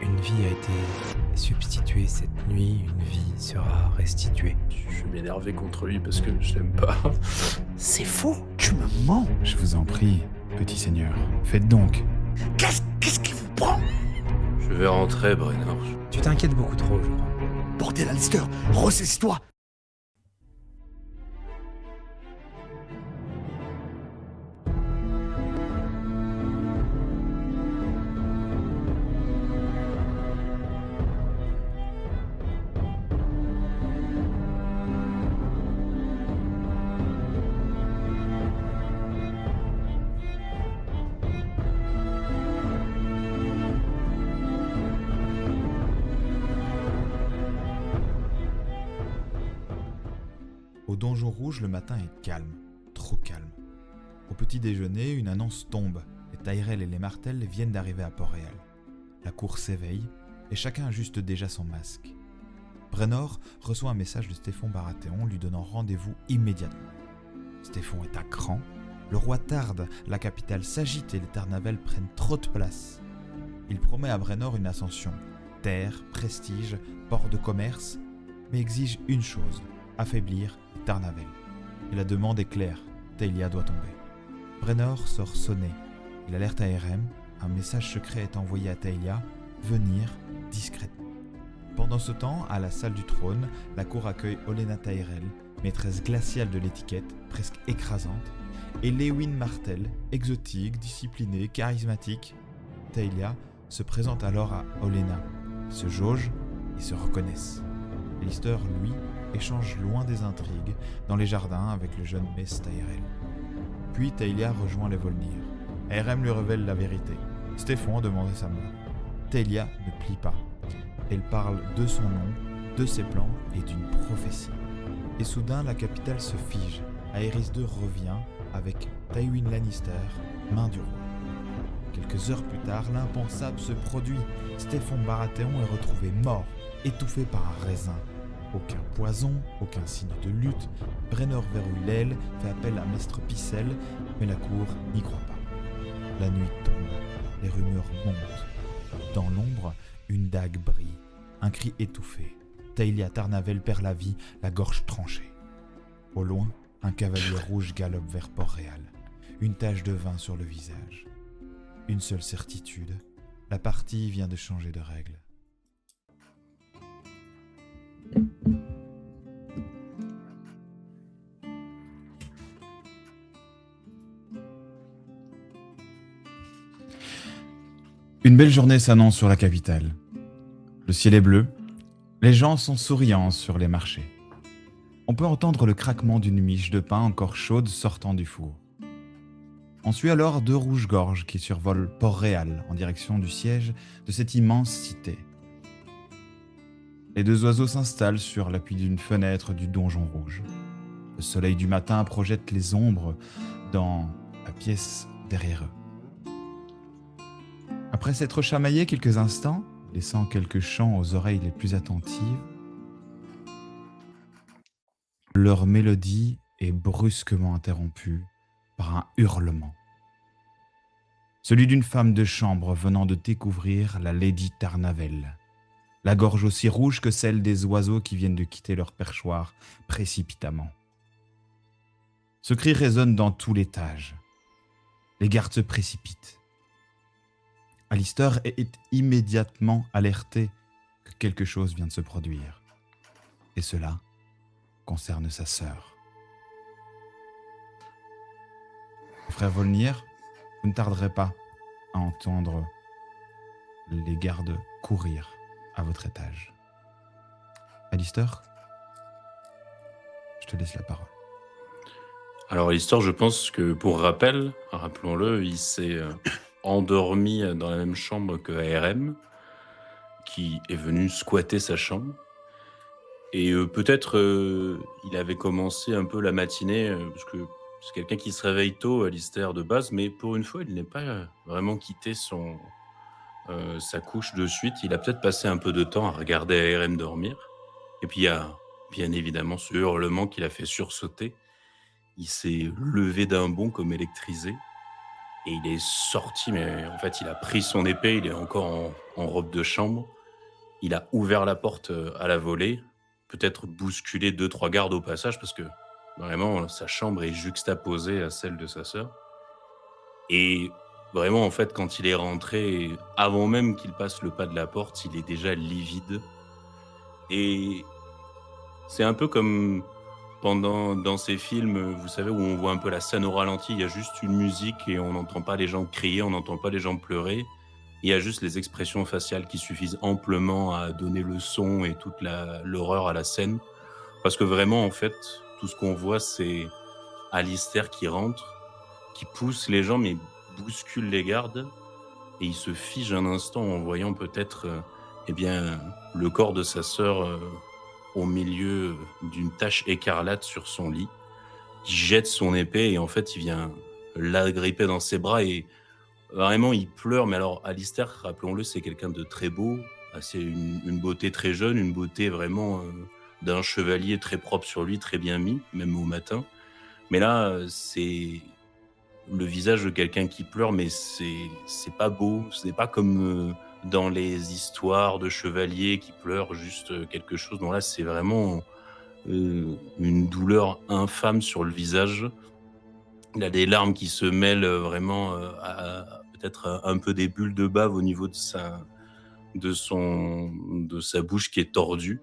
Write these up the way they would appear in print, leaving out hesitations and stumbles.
Une vie a été substituée cette nuit, une vie sera restituée. Je vais m'énerver contre lui parce que je l'aime pas. C'est faux, tu me mens. Je vous en prie, petit seigneur, faites donc. Qu'est-ce qui vous prend? Je vais rentrer, Brenner. Tu t'inquiètes beaucoup trop, je crois. Bordel, Alistair, ressaisis-toi. Au Donjon Rouge, le matin est calme, trop calme. Au petit déjeuner, une annonce tombe. Les Tyrell et les Martell viennent d'arriver à Port-Réal. La cour s'éveille et chacun ajuste déjà son masque. Brennor reçoit un message de Stéphon Baratheon lui donnant rendez-vous immédiatement. Stéphon est à cran, le roi tarde, la capitale s'agite et les Tarnavel prennent trop de place. Il promet à Brennor une ascension, terre, prestige, port de commerce, mais exige une chose, affaiblir les Tarnavel. Et la demande est claire, Taelia doit tomber. Brennor sort sonner. Il alerte à Aerem, un message secret est envoyé à Taelia, venir discrètement. Pendant ce temps, à la salle du trône, la cour accueille Olenna Tyrell, maîtresse glaciale de l'étiquette, presque écrasante, et Lewyn Martell, exotique, disciplinée, charismatique. Taelia se présente alors à Olenna. Ils se jaugent et se reconnaissent. Lister, lui, échange loin des intrigues, dans les jardins avec le jeune Mess Tyrell. Puis Taelia rejoint les Volnir. Aerem lui révèle la vérité. Stéphon a demandé sa mort. Taelia ne plie pas. Elle parle de son nom, de ses plans et d'une prophétie. Et soudain, la capitale se fige. Aerys II revient avec Tywin Lannister, main du roi. Quelques heures plus tard, l'impensable se produit. Stéphon Baratheon est retrouvé mort, étouffé par un raisin. Aucun poison, aucun signe de lutte. Brennor verrouille l'aile, fait appel à Maître Pycelle, mais la cour n'y croit pas. La nuit tombe, les rumeurs montent. Dans l'ombre, une dague brille. Un cri étouffé. Taelia Tarnavel perd la vie, la gorge tranchée. Au loin, un cavalier rouge galope vers Port-Réal. Une tache de vin sur le visage. Une seule certitude, la partie vient de changer de règle. Une belle journée s'annonce sur la capitale. Le ciel est bleu, les gens sont souriants sur les marchés. On peut entendre le craquement d'une miche de pain encore chaude sortant du four. On suit alors deux rouges-gorges qui survolent Port-Réal en direction du siège de cette immense cité. Les deux oiseaux s'installent sur l'appui d'une fenêtre du Donjon Rouge. Le soleil du matin projette les ombres dans la pièce derrière eux. Après s'être chamaillés quelques instants, laissant quelques chants aux oreilles les plus attentives, leur mélodie est brusquement interrompue par un hurlement. Celui d'une femme de chambre venant de découvrir la Lady Tarnavel, la gorge aussi rouge que celle des oiseaux qui viennent de quitter leur perchoir précipitamment. Ce cri résonne dans tout l'étage. Les gardes se précipitent. Alistair est immédiatement alerté que quelque chose vient de se produire. Et cela concerne sa sœur. Frère Volnir, vous ne tarderez pas à entendre les gardes courir à votre étage. Alistair, je te laisse la parole. Alors, l'histoire, je pense que pour rappel, rappelons-le, il s'est endormi dans la même chambre que ARM, qui est venu squatter sa chambre. Et peut-être il avait commencé un peu la matinée, parce que c'est quelqu'un qui se réveille tôt, Alistair, de base, mais pour une fois, il n'est pas vraiment quitté sa couche de suite. Il a peut-être passé un peu de temps à regarder ARM dormir. Et puis il y a bien évidemment ce hurlement qui l'a fait sursauter. Il s'est levé d'un bond comme électrisé. et il est sorti, mais en fait, il a pris son épée, il est encore en robe de chambre. Il a ouvert la porte à la volée, peut-être bousculé 2-3 gardes au passage, parce que vraiment, sa chambre est juxtaposée à celle de sa sœur. Et vraiment, en fait, quand il est rentré, avant même qu'il passe le pas de la porte, il est déjà livide. Et c'est un peu comme dans ces films, vous savez, où on voit un peu la scène au ralenti, il y a juste une musique et on n'entend pas les gens crier, on n'entend pas les gens pleurer. Il y a juste les expressions faciales qui suffisent amplement à donner le son et toute l'horreur à la scène. Parce que vraiment, en fait, tout ce qu'on voit, c'est Alistair qui rentre, qui pousse les gens, mais bouscule les gardes, et il se fige un instant en voyant peut-être eh bien, le corps de sa sœur au milieu d'une tache écarlate sur son lit. Il jette son épée et en fait, il vient l'agripper dans ses bras et vraiment, il pleure. Mais alors, Alistair, rappelons-le, c'est quelqu'un de très beau, c'est une beauté très jeune, une beauté vraiment d'un chevalier très propre sur lui, très bien mis, même au matin. Mais là, c'est le visage de quelqu'un qui pleure, mais c'est pas beau. Ce n'est pas comme dans les histoires de chevaliers qui pleurent juste quelque chose. Non, là, c'est vraiment une douleur infâme sur le visage. Il a des larmes qui se mêlent vraiment à peut-être un peu des bulles de bave au niveau de sa bouche qui est tordue.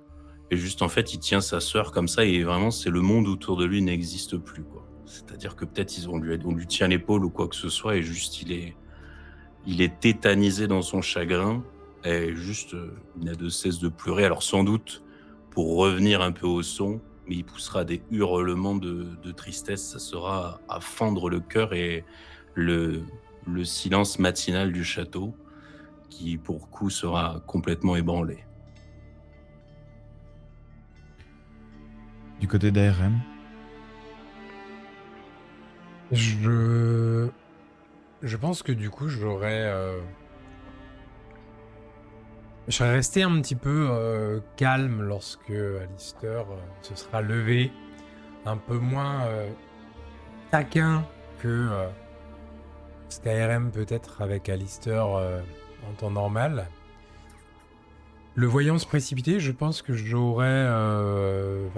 Et juste, en fait, il tient sa sœur comme ça et vraiment, c'est le monde autour de lui n'existe plus, quoi. C'est-à-dire que peut-être on lui tient l'épaule ou quoi que ce soit et juste il est tétanisé dans son chagrin et juste il n'a de cesse de pleurer. Alors sans doute pour revenir un peu au son, mais il poussera des hurlements de tristesse. Ça sera à fendre le cœur et le silence matinal du château qui pour coup sera complètement ébranlé. Du côté d'ARM, Je pense que du coup, je serais resté un petit peu calme lorsque Alistair se sera levé, un peu moins taquin que Skyrim peut-être avec Alistair en temps normal. Le voyant se précipiter, je pense que j'aurais...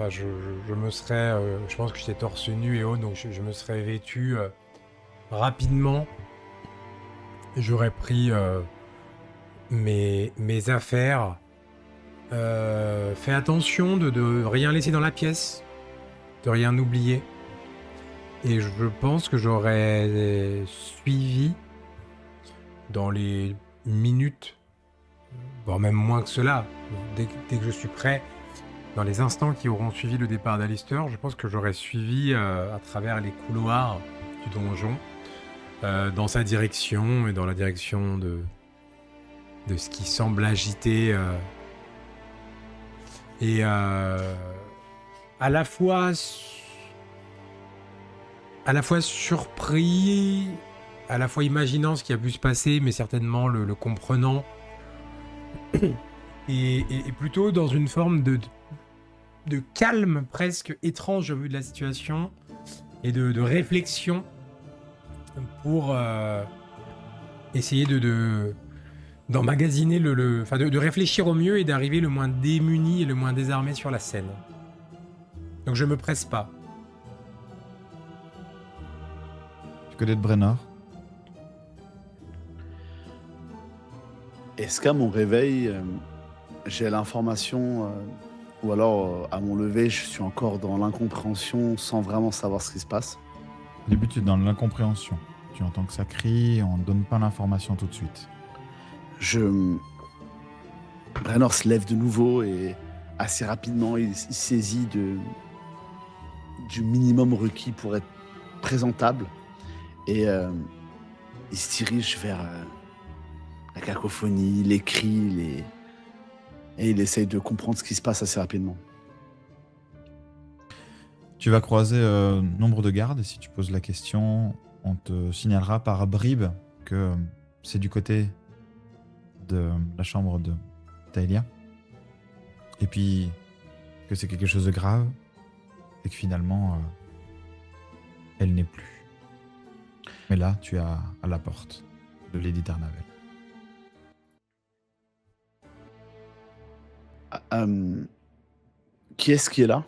je me serais... je pense que j'étais torse nu et haut, donc je me serais vêtu rapidement. J'aurais pris mes affaires. Fait attention de rien laisser dans la pièce, de rien oublier. Et je pense que j'aurais suivi dans les minutes, voire même moins que cela, dès que je suis prêt, dans les instants qui auront suivi le départ d'Alistair, je pense que j'aurais suivi à travers les couloirs du donjon, dans sa direction et dans la direction de ce qui semble agiter et à la fois surpris, à la fois imaginant ce qui a pu se passer, mais certainement le comprenant, et plutôt dans une forme de calme presque étrange au vu de la situation, et de réflexion pour essayer d'emmagasiner de réfléchir au mieux et d'arriver le moins démuni et le moins désarmé sur la scène. Donc je me presse pas. du côté de Brennor, Est-ce qu'à mon réveil, j'ai l'information, ou alors à mon lever, je suis encore dans l'incompréhension sans vraiment savoir ce qui se passe? au début tu es dans l'incompréhension. Tu entends que ça crie, on ne donne pas l'information tout de suite. Brennor se lève de nouveau et assez rapidement, il saisit du minimum requis pour être présentable et il se dirige vers la cacophonie, les cris, et il essaye de comprendre ce qui se passe assez rapidement. Tu vas croiser nombre de gardes et si tu poses la question, on te signalera par bribes que c'est du côté de la chambre de Taelia. Et puis que c'est quelque chose de grave et que finalement elle n'est plus. Mais là, tu es à la porte de Lady Darnavel. Qui est-ce qui est là?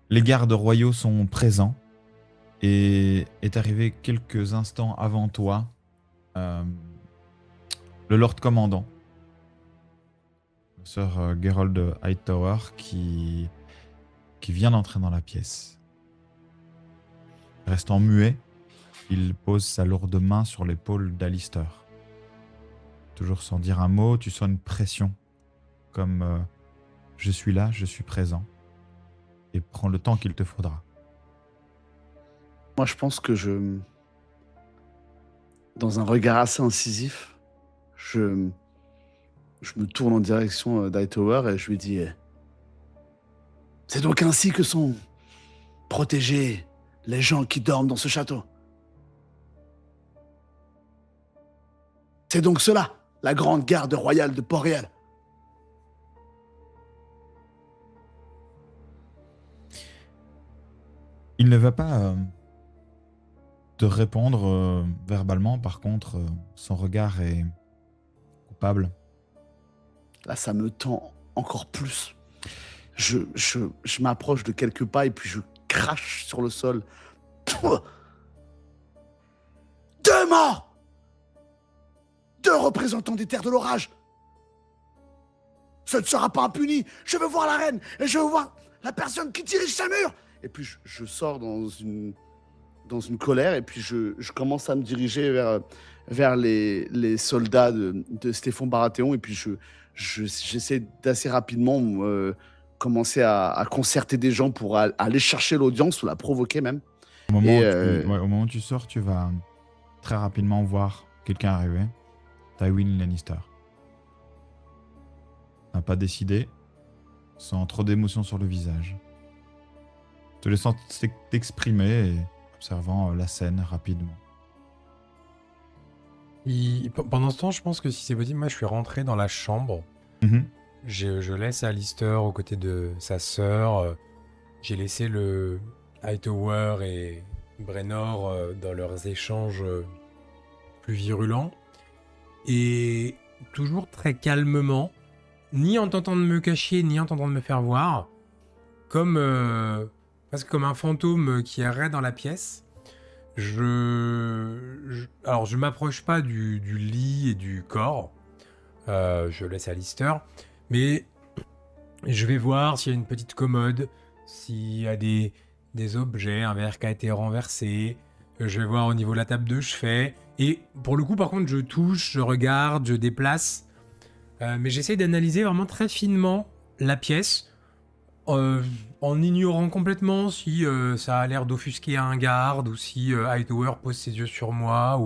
Les gardes royaux sont présents et est arrivé quelques instants avant toi le Lord Commandant, le Sir Gerald Hightower, qui vient d'entrer dans la pièce. Restant muet, il pose sa lourde main sur l'épaule d'Alistair. Toujours sans dire un mot, tu sens une pression, comme je suis là, je suis présent, et prends le temps qu'il te faudra. Moi, je pense que dans un regard assez incisif, je me tourne en direction d'Hightower et je lui dis c'est donc ainsi que sont protégés les gens qui dorment dans ce château. C'est donc cela, la grande garde royale de Port-Réal. Il ne va pas te répondre verbalement, par contre, son regard est coupable. Là, ça me tend encore plus. Je m'approche de quelques pas et puis je crache sur le sol. Pouah. 2 morts! 2 représentants des terres de l'orage. Ce ne sera pas impuni. Je veux voir la reine et je veux voir la personne qui dirige ce mur. Et puis je sors dans une colère et puis je commence à me diriger vers les soldats de Stéphane Baratheon et puis j'essaie d'assez rapidement commencer à concerter des gens pour aller chercher l'audience ou la provoquer même. Au moment où tu sors, tu vas très rapidement voir quelqu'un arriver. Tywin Lannister. N'a pas décidé, sans trop d'émotion sur le visage. Te laissant t'exprimer et observant la scène rapidement. Pendant ce temps, je pense que si c'est possible, moi je suis rentré dans la chambre. Je laisse Alistair aux côtés de sa sœur. J'ai laissé le Hightower et Brenor dans leurs échanges plus virulents. Et toujours très calmement, ni en tentant de me cacher, ni en tentant de me faire voir, presque comme un fantôme qui errait dans la pièce. Alors, je m'approche pas du lit et du corps. Je laisse Alistair. Mais je vais voir s'il y a une petite commode, s'il y a des objets, un verre qui a été renversé. Je vais voir au niveau de la table de chevet. Et pour le coup, par contre, je touche, je regarde, je déplace. Mais j'essaye d'analyser vraiment très finement la pièce. En ignorant complètement si ça a l'air d'offusquer un garde ou si Hightower pose ses yeux sur moi.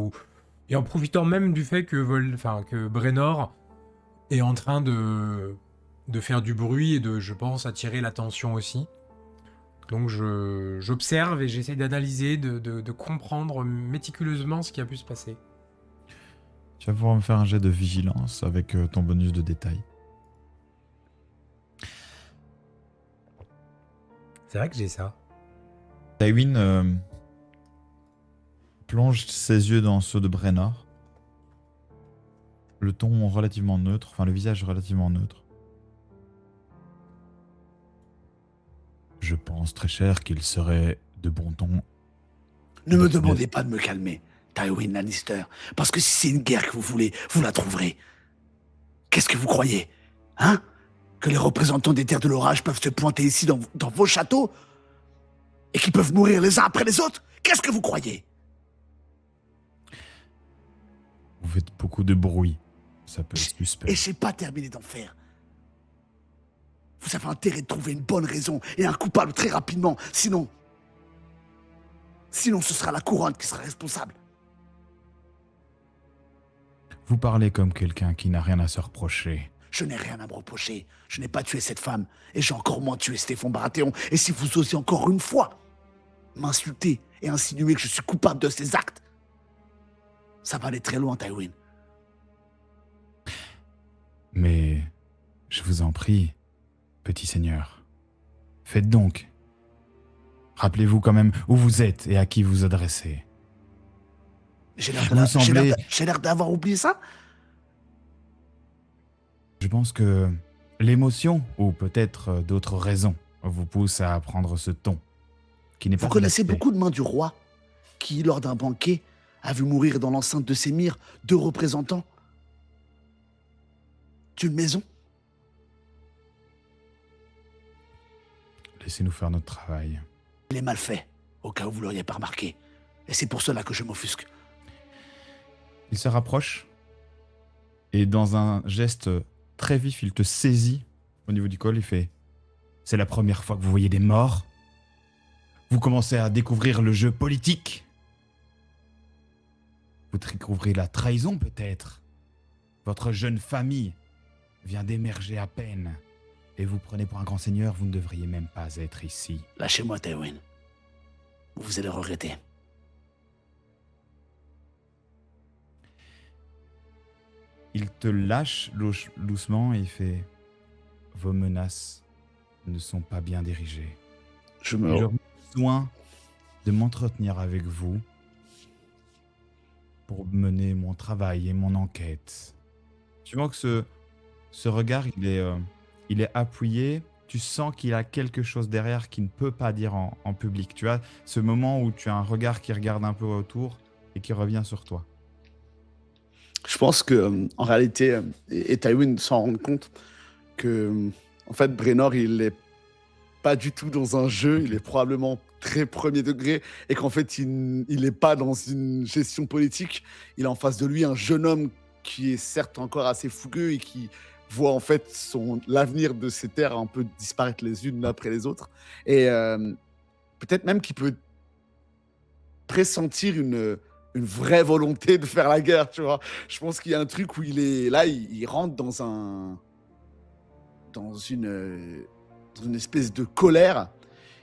Et en profitant même du fait que Brenor est en train de faire du bruit et de, je pense, attirer l'attention aussi. Donc j'observe et j'essaie d'analyser, de comprendre méticuleusement ce qui a pu se passer. Tu vas pouvoir me faire un jet de vigilance avec ton bonus de détail. C'est vrai que j'ai ça. Tywin plonge ses yeux dans ceux de Brenor. Le ton relativement neutre, enfin le visage relativement neutre. Je pense, très cher, qu'il serait de bon ton. Ne me demandez pas de me calmer, Tywin Lannister, parce que si c'est une guerre que vous voulez, vous la trouverez. Qu'est-ce que vous croyez? Hein? Que les représentants des terres de l'orage peuvent se pointer ici dans vos châteaux? Et qu'ils peuvent mourir les uns après les autres? Qu'est-ce que vous croyez? Vous faites beaucoup de bruit. Ça peut être suspect. Et j'ai pas terminé d'en faire. Vous avez intérêt de trouver une bonne raison et un coupable très rapidement. Sinon, ce sera la couronne qui sera responsable. Vous parlez comme quelqu'un qui n'a rien à se reprocher. Je n'ai rien à me reprocher. Je n'ai pas tué cette femme. Et j'ai encore moins tué Stéphane Baratheon. Et si vous osez encore une fois m'insulter et insinuer que je suis coupable de ces actes, ça va aller très loin, Tywin. Mais, je vous en prie, petit seigneur, faites donc. Rappelez-vous quand même où vous êtes et à qui vous adressez. J'ai semblez- l'air d'avoir oublié ça. Je pense que l'émotion, ou peut-être d'autres raisons, vous pousse à prendre ce ton, qui n'est pas Vous connaissez adapté. beaucoup de mains du roi qui, lors d'un banquet, a vu mourir dans l'enceinte de Sémir 2 représentants d'une maison. Laissez-nous faire notre travail. Il est mal fait, au cas où vous l'auriez pas remarqué. Et c'est pour cela que je m'offusque. Il se rapproche et dans un geste très vif, il te saisit au niveau du col. Il fait « C'est la première fois que vous voyez des morts. Vous commencez à découvrir le jeu politique. Vous découvrez la trahison peut-être. Votre jeune famille vient d'émerger à peine. Et vous prenez pour un grand seigneur, vous ne devriez même pas être ici. Lâchez-moi, Tywin. Vous allez regretter. Il te lâche doucement et il fait « Vos menaces ne sont pas bien dirigées. Je J'aurais besoin de m'entretenir avec vous pour mener mon travail et mon enquête. » Tu vois que ce regard, il est appuyé. Tu sens qu'il a quelque chose derrière qu'il ne peut pas dire en public. Tu as ce moment où tu as un regard qui regarde un peu autour et qui revient sur toi. Je pense que, en réalité, et Tywin s'en rend compte que, en fait, Brenor, il est pas du tout dans un jeu, il est probablement très premier degré, et qu'en fait, il n'est pas dans une gestion politique. Il a en face de lui un jeune homme qui est certes encore assez fougueux et qui voit en fait l'avenir de ces terres un peu disparaître les unes après les autres. Et peut-être même qu'il peut pressentir une vraie volonté de faire la guerre, tu vois. Je pense qu'il y a un truc où il rentre dans une espèce de colère.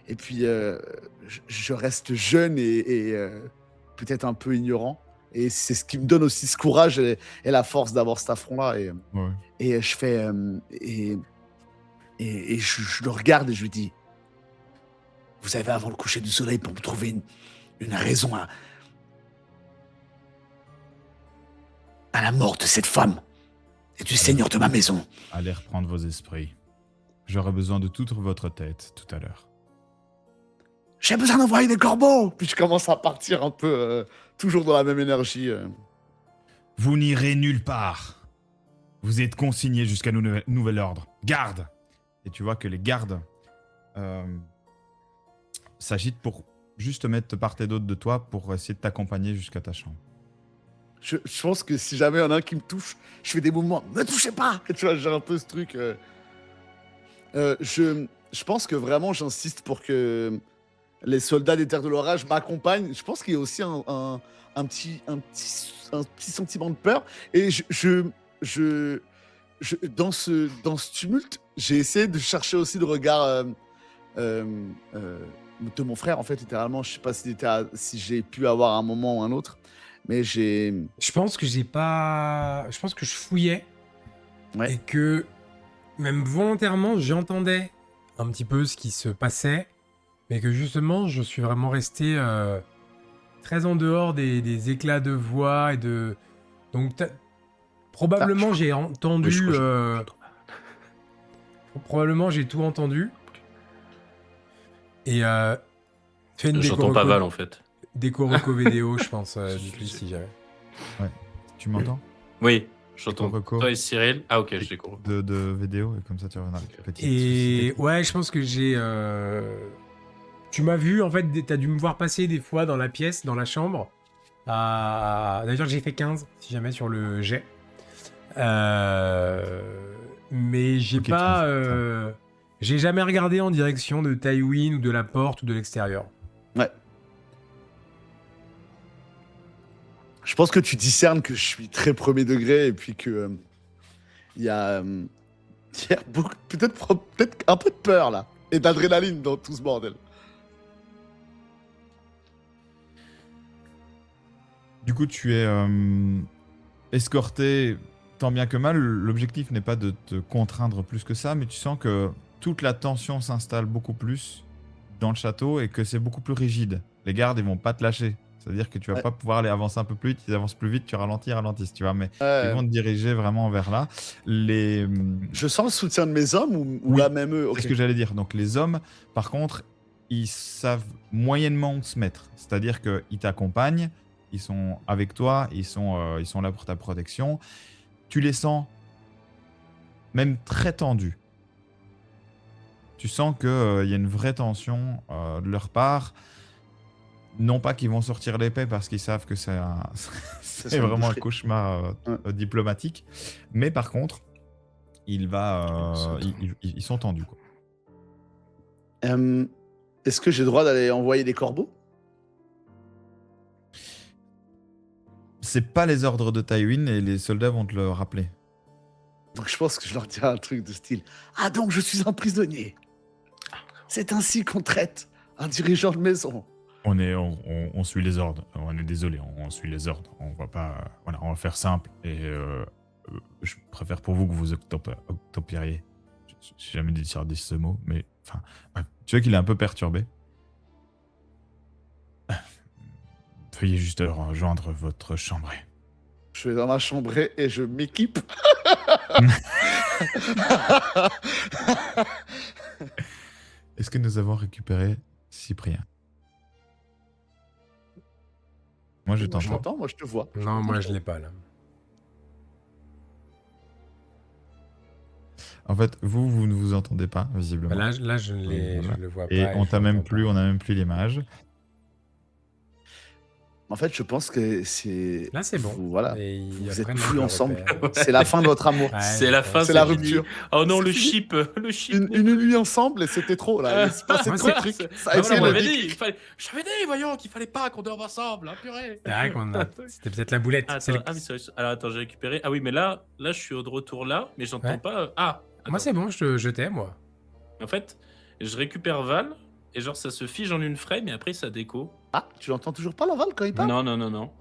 Et puis, je reste jeune et peut-être un peu ignorant. Et c'est ce qui me donne aussi ce courage et la force d'avoir cet affront-là. Et je fais... et je le regarde et je lui dis, vous avez avant le coucher du soleil pour me trouver une raison à la mort de cette femme et du seigneur de ma maison. Allez reprendre vos esprits. J'aurai besoin de toute votre tête tout à l'heure. J'ai besoin d'envoyer des corbeaux. Puis je commence à partir un peu, toujours dans la même énergie. Vous n'irez nulle part. Vous êtes consignés jusqu'à nouvel ordre. Garde. Et tu vois que les gardes s'agitent pour juste mettre de part et d'autre de toi pour essayer de t'accompagner jusqu'à ta chambre. Je pense que si jamais il y en a un qui me touche, je fais des mouvements. Ne touchez pas. Tu vois, j'ai un peu ce truc. Je pense que vraiment, j'insiste pour que les soldats des Terres de l'Orage m'accompagnent. Je pense qu'il y a aussi un petit sentiment de peur. Et dans ce tumulte, j'ai essayé de chercher aussi le regard de mon frère, en fait, littéralement. Je sais pas si j'ai pu avoir un moment ou un autre, mais j'ai... Je pense que je pense que je fouillais. Ouais. Et que, même volontairement, j'entendais un petit peu ce qui se passait. Mais que justement, je suis vraiment resté très en dehors des éclats de voix et de... Donc, probablement, j'ai entendu... probablement, j'ai tout entendu. Et fais une J'entends pas mal en fait. Décoroco vidéo, je pense, dites-lui si jamais. Ouais. Tu m'entends? Oui, j'entends. Décoroco. Toi et Cyril. Ah ok, je découvre. De vidéo, et comme ça tu reviendras avec la petite Et société. ouais, je pense que j'ai... Tu m'as vu, en fait, t'as dû me voir passer des fois dans la pièce, dans la chambre. D'ailleurs, j'ai fait 15, si jamais, sur le jet. Mais j'ai Ok, pas... 15, j'ai jamais regardé en direction de Tywin ou de la porte ou de l'extérieur. Ouais. Je pense que tu discernes que je suis très premier degré et puis que il y a peut-être un peu de peur là et d'adrénaline dans tout ce bordel. Du coup, tu es escorté tant bien que mal. L'objectif n'est pas de te contraindre plus que ça, mais tu sens que toute la tension s'installe beaucoup plus dans le château et que c'est beaucoup plus rigide. Les gardes, ils vont pas te lâcher. C'est-à-dire que tu vas Ouais. pas pouvoir aller avancer un peu plus vite, ils avancent plus vite, tu ralentis, ils ralentissent, tu vois. Mais ils Ouais. vont te diriger vraiment vers là. Les... Je sens le soutien de mes hommes ou Oui, là même eux. C'est Ok. ce que j'allais dire. Donc les hommes, par contre, ils savent moyennement où se mettre. C'est-à-dire qu'ils t'accompagnent, ils sont avec toi, ils sont là pour ta protection. Tu les sens même très tendus. Tu sens qu'il y a une vraie tension de leur part. Non pas qu'ils vont sortir l'épée parce qu'ils savent que c'est Ça vraiment un boucherie. cauchemar diplomatique. Mais par contre, ils sont tendus, quoi. Est-ce que j'ai le droit d'aller envoyer des corbeaux? C'est pas les ordres de Tywin et les soldats vont te le rappeler. Donc je pense que je leur dirai un truc de style. Ah donc je suis un prisonnier. C'est ainsi qu'on traite un dirigeant de maison. On suit les ordres. On est désolé, on suit les ordres. On va pas. Voilà, on va faire simple. Et je préfère pour vous que vous octopieriez. J'ai jamais dit ce mot, mais enfin, bref. Tu vois qu'il est un peu perturbé. Veuillez juste rejoindre votre chambrée. Je vais dans ma chambrée et je m'équipe. Est-ce que nous avons récupéré Cyprien? Moi, je Je t'entends. t'entends, moi je te vois. Non, moi je l'ai pas là. En fait, vous ne vous entendez pas, visiblement. Bah, là je Voilà. le vois pas. Et on je n'a même l'entends plus l'image. En fait, je pense que c'est. pas. Là c'est bon. Voilà. Et Vous après, êtes non, je plus le ensemble. repère. C'est la fin de votre amour. Ouais, C'est je la pense. fin, C'est la fini. rupture. Oh non, C'est le fini. chip, le chip. Une nuit ensemble et c'était trop là. Il se passait Moi, trop de c'est- trucs. Ça a Ah, été voilà, on le m'avait déclic. dit, j'avais dit, voyons, qu'il fallait pas qu'on dorme ensemble, hein, purée. C'est vrai c'était peut-être la boulette. Attends, C'est le- ah oui, alors attends, j'ai récupéré. Ah oui, mais là, je suis de retour là, mais j'entends Ouais. pas. Ah, Moi attends. c'est bon, je t'ai moi. En fait, je récupère Val et genre ça se fige en une frame et après ça déco. Ah, tu l'entends toujours pas Laval quand il parle? Non.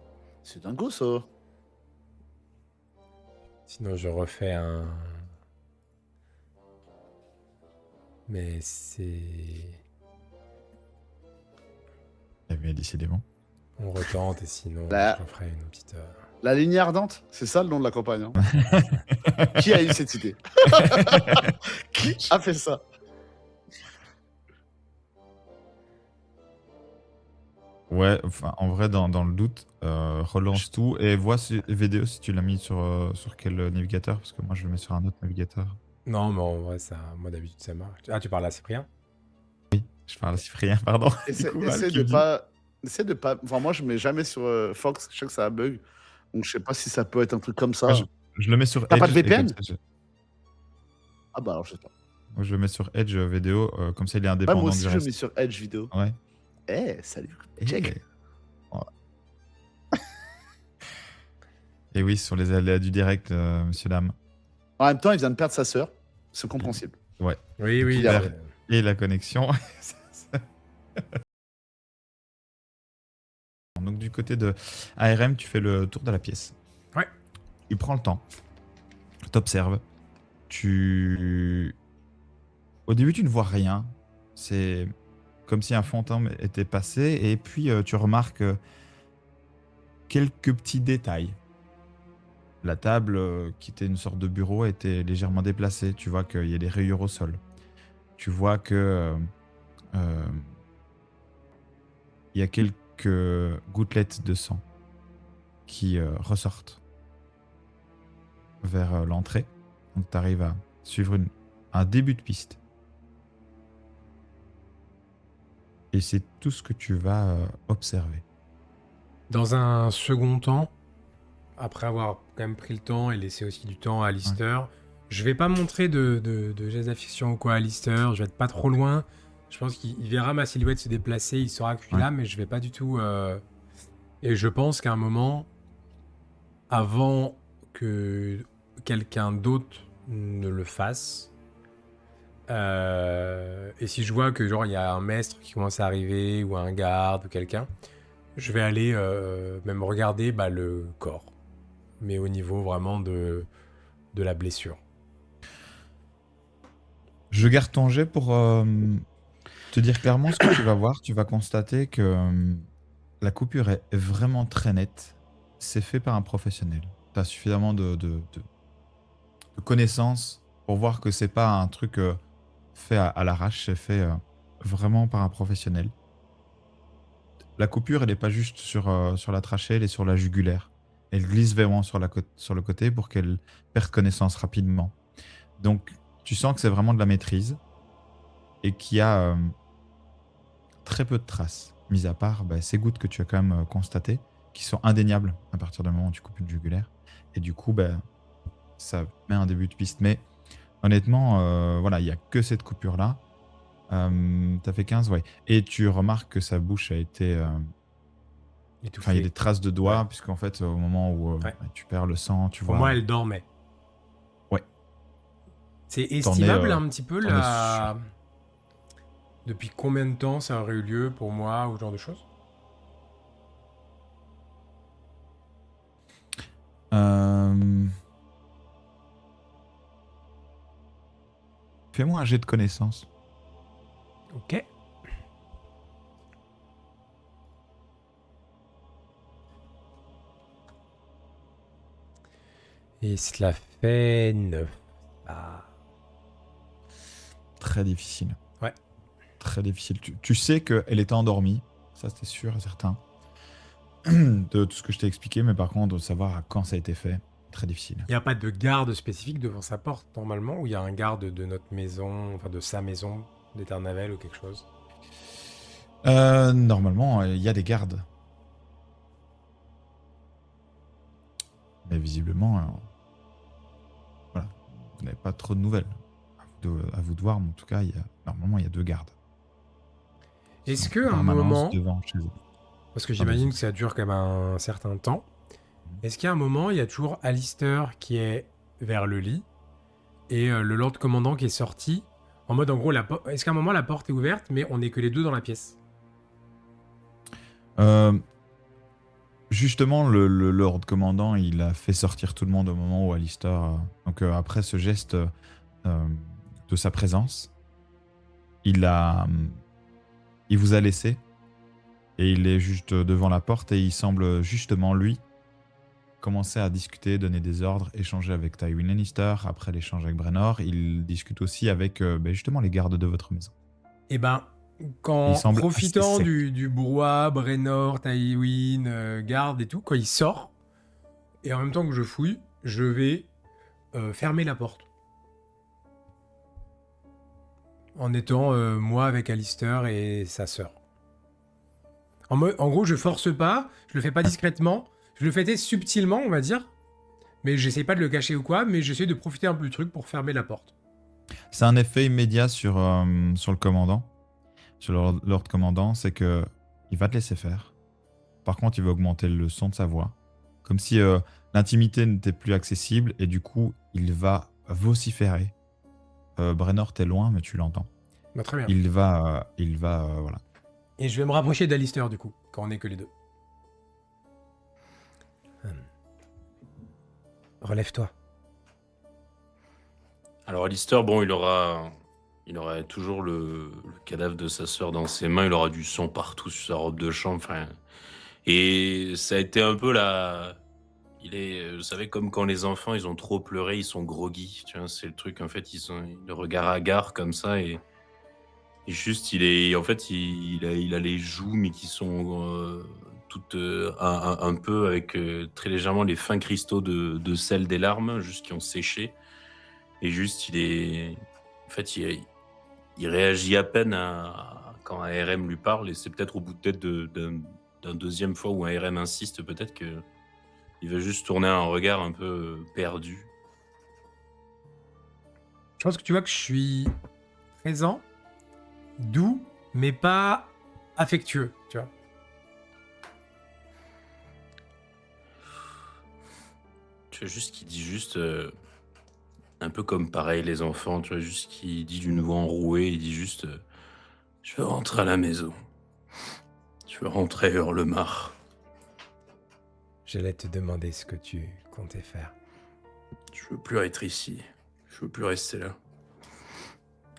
C'est dingo ça. Sinon je refais un. Mais c'est. Eh bien, décidément. On retente et sinon Là. je ferai une petite. La lignée ardente, c'est ça le nom de la campagne. Hein. Qui a eu cette idée? Qui a fait ça? Ouais, enfin, en vrai, dans le doute, relance tout et vois vidéo si tu l'as mis sur quel navigateur, parce que moi, je le mets sur un autre navigateur. Non, mais en vrai, moi d'habitude ça marche. Ah, tu parles à Cyprien? Je parle à Cyprien, pardon. Essaie, Du coup, Val essaie qui de me dit- pas. Essaie de pas. Enfin, moi, je mets jamais sur Fox. Je sais que ça bug. Donc, je sais pas si ça peut être un truc comme ça. Ah, je le mets sur T'as Edge. pas de et VPN? comme ça, Ah, bah alors, je sais pas. moi, je le mets sur Edge vidéo, comme ça, il est Ouais, indépendant moi du aussi, je reste. mets sur Edge vidéo. Ouais. Eh, salut. Et- Check. Voilà. Et oui, sur les aléas du direct, monsieur dame. En même temps, il vient de perdre sa sœur. C'est compréhensible. Oui, oui. qu'il a- Et la connexion. Donc du côté de ARM, tu fais le tour de la pièce. Ouais. Tu prends le temps. T'observes. Au début, tu ne vois rien. C'est comme si un fantôme était passé. Et puis, tu remarques quelques petits détails. La table, qui était une sorte de bureau, était légèrement déplacée. Tu vois qu'il y a des rayures au sol. Tu vois que il y a quelques gouttelettes de sang qui ressortent vers l'entrée. Donc tu arrives à suivre un début de piste. Et c'est tout ce que tu vas observer. Dans un second temps, après avoir quand même pris le temps et laissé aussi du temps à Alistair, je vais pas montrer de geste d'affection ou quoi à Alistair, je vais être pas trop loin. Je pense qu'il verra ma silhouette se déplacer, il saura que je suis là, mais je vais pas du tout... Et je pense qu'à un moment, avant que quelqu'un d'autre ne le fasse, et si je vois que genre il y a un maître qui commence à arriver, ou un garde, ou quelqu'un, je vais aller même regarder le corps, mais au niveau vraiment de la blessure. Je garde ton jet pour Te dire clairement ce que tu vas voir, tu vas constater que la coupure est vraiment très nette. C'est fait par un professionnel. Tu as suffisamment de connaissances pour voir que c'est pas un truc fait à l'arrache, c'est fait vraiment par un professionnel. La coupure, elle n'est pas juste sur la trachée, elle est sur la jugulaire. Elle glisse vraiment sur le côté pour qu'elle perde connaissance rapidement. Donc, tu sens que c'est vraiment de la maîtrise et qu'il y a très peu de traces, mis à part ces gouttes que tu as quand même constatées, qui sont indéniables à partir du moment où tu coupes une jugulaire. Et du coup, ça met un début de piste. Mais honnêtement, voilà, il n'y a que cette coupure-là. T'as fait 15, ouais. Et tu remarques que sa bouche a été... Enfin, il y a des traces de doigts, Ouais. puisqu'en fait, au moment où Ouais. tu perds le sang, tu Pour vois... moi, elle dormait. Ouais. C'est T'en es, estimable un petit peu t'en es sûr. depuis combien de temps ça aurait eu lieu pour moi ou ce genre de choses? Euh, Fais-moi un jet de connaissance. Ok. Et cela fait 9. Ah. Très difficile. Ouais. Très difficile. Tu sais qu'elle était endormie, ça c'était sûr et certain, de tout ce que je t'ai expliqué, mais par contre, de savoir à quand ça a été fait, très difficile. Il n'y a pas de garde spécifique devant sa porte, normalement, ou il y a un garde de notre maison, enfin de sa maison, d'Éternel ou quelque chose? Normalement, il y a des gardes. Mais visiblement, voilà, vous n'avez pas trop de nouvelles. À vous de voir, mais en tout cas, normalement, il y a 2 gardes. Qui Est-ce sont que en un permanence moment, devant chez eux. parce que Enfin, des j'imagine que autres. ça dure quand même un certain temps, est-ce qu'à un moment, il y a toujours Alistair qui est vers le lit et le Lord Commandant qui est sorti en mode en gros, est-ce qu'à un moment la porte est ouverte mais on n'est que les deux dans la pièce? Euh, Justement, le Lord Commandant, il a fait sortir tout le monde au moment où Alistair... donc après ce geste de sa présence, il vous a laissé et il est juste devant la porte et il semble justement, lui, commencer à discuter, donner des ordres, échanger avec Tywin Lannister. Après l'échange avec Brennor, il discute aussi avec justement les gardes de votre maison. Eh ben, Et il quand semble assez profitant sec. du brouhaha, Brennor, Tywin, garde et tout, quand il sort, et en même temps que je fouille, je vais fermer la porte. En étant moi avec Alistair et sa sœur. En gros, je force pas, je le fais pas discrètement, je le fais subtilement, on va dire, mais j'essaie pas de le cacher ou quoi, mais j'essaie de profiter un peu du truc pour fermer la porte. C'est un effet immédiat sur le commandant, sur le Lord Commandant, c'est que il va te laisser faire. Par contre, il va augmenter le son de sa voix, comme si l'intimité n'était plus accessible, et du coup, il va vociférer. Brennor, t'es loin, mais tu l'entends. Bah, très bien. Il va, voilà. Et je vais me rapprocher d'Alistair du coup, quand on est que les deux. Relève-toi. Alors Alistair, bon, il aura toujours le cadavre de sa sœur dans ses mains, il aura du sang partout sur sa robe de chambre, enfin, et ça a été un peu vous savez, comme quand les enfants, ils ont trop pleuré, ils sont groggy, tu vois, c'est le truc, en fait, ils ont le regard hagard comme ça, et juste, en fait, il a les joues, mais qui sont toutes un peu avec très légèrement les fins cristaux de sel des larmes, juste qui ont séché. Et juste, en fait, il réagit à peine quand un RM lui parle, et c'est peut-être au bout d'un deuxième fois où un RM insiste, peut-être que il va juste tourner un regard un peu perdu. Je pense que tu vois que je suis présent, doux, mais pas affectueux, tu vois. Tu vois, juste qu'il dit juste, un peu comme pareil les enfants, tu vois, juste qu'il dit d'une voix enrouée, il dit juste je veux rentrer à la maison. Je veux rentrer à Hurlemar. J'allais te demander ce que tu comptais faire. Je veux plus être ici. Je veux plus rester là.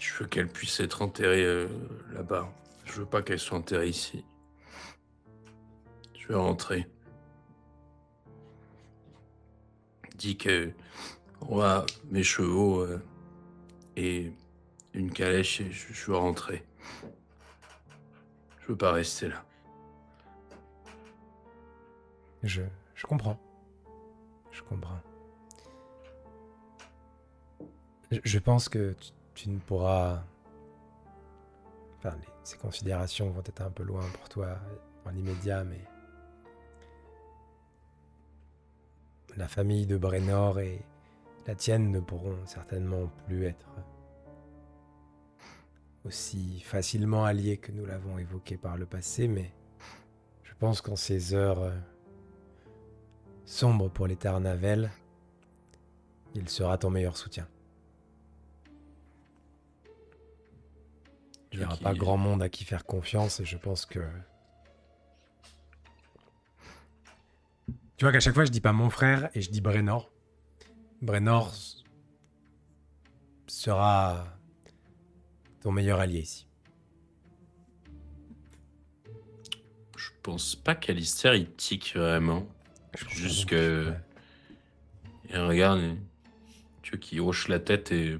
Je veux qu'elle puisse être enterrée là-bas. Je veux pas qu'elle soit enterrée ici. Je veux rentrer. Dis que on va mes chevaux et une calèche et je veux rentrer. Je veux pas rester là. Je comprends. Je comprends. Je pense que tu ne pourras... Enfin, ces considérations vont être un peu loin pour toi en immédiat, mais... La famille de Brénor et la tienne ne pourront certainement plus être aussi facilement alliés que nous l'avons évoqué par le passé, mais je pense qu'en ces heures sombres pour les Tarnavel, il sera ton meilleur soutien. Il n'y aura pas grand monde à qui faire confiance et je pense que... Tu vois qu'à chaque fois, je dis pas mon frère et je dis Brénor. Brénor sera ton meilleur allié ici. Je pense pas qu'Alistair il tique vraiment. Juste que... Il regarde, tu vois qu'il hoche la tête et...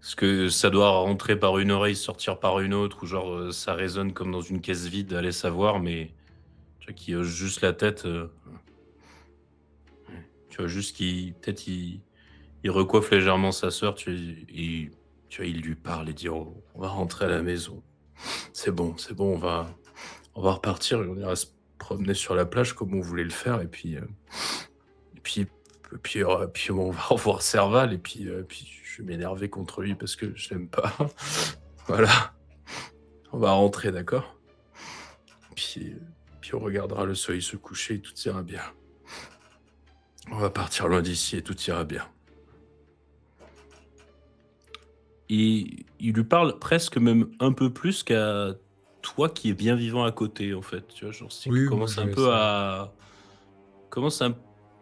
Est-ce que ça doit rentrer par une oreille, sortir par une autre, ou genre ça résonne comme dans une caisse vide, allez savoir, mais... Tu vois qu'il hoche juste la tête. Tu vois juste qu'il... Peut-être il recoiffe légèrement sa sœur, tu vois, il lui parle et dit on va rentrer à la maison. C'est bon, on va repartir et on ira se promener sur la plage comme on voulait le faire et puis on va revoir Serval et puis je vais m'énerver contre lui parce que je l'aime pas. Voilà. On va rentrer, d'accord? Puis on regardera le soleil se coucher et tout ira bien. On va partir loin d'ici et tout ira bien. Et il lui parle presque même un peu plus qu'à toi qui es bien vivant à côté, en fait. Tu vois, genre, c'est Oui, qu'il moi, commence un j'avais peu ça. à... Commence un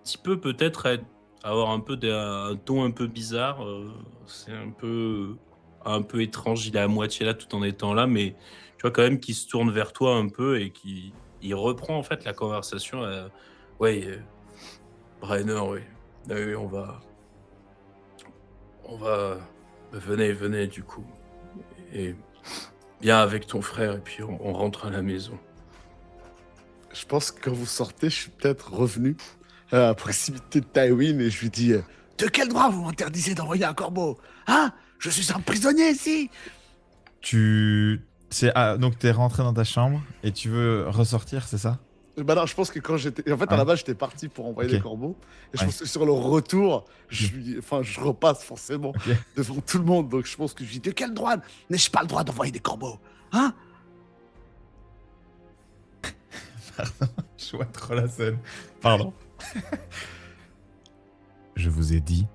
petit peu peut-être à avoir un peu un ton un peu bizarre. C'est un peu étrange. Il est à moitié là tout en étant là, mais tu vois quand même qu'il se tourne vers toi un peu et qu'il reprend en fait la conversation. Ouais, Brenner, oui. Ah oui, on va... Venez du coup. Et viens avec ton frère et puis on rentre à la maison. Je pense que quand vous sortez, je suis peut-être revenu à proximité de Tywin et je lui dis de quel droit vous m'interdisez d'envoyer un corbeau? Hein? Je suis un prisonnier ici! Donc t'es rentré dans ta chambre et tu veux ressortir, c'est ça? Bah non, je pense que quand j'étais... En fait, à la base, j'étais parti pour envoyer Ok. des corbeaux. Et je Ouais. pense que sur le retour, je repasse forcément Ok. devant tout le monde. Donc je pense que je dis de quel droit n'ai-je pas le droit d'envoyer des corbeaux? Hein? Pardon, je vois trop la scène. Pardon. Je vous ai dit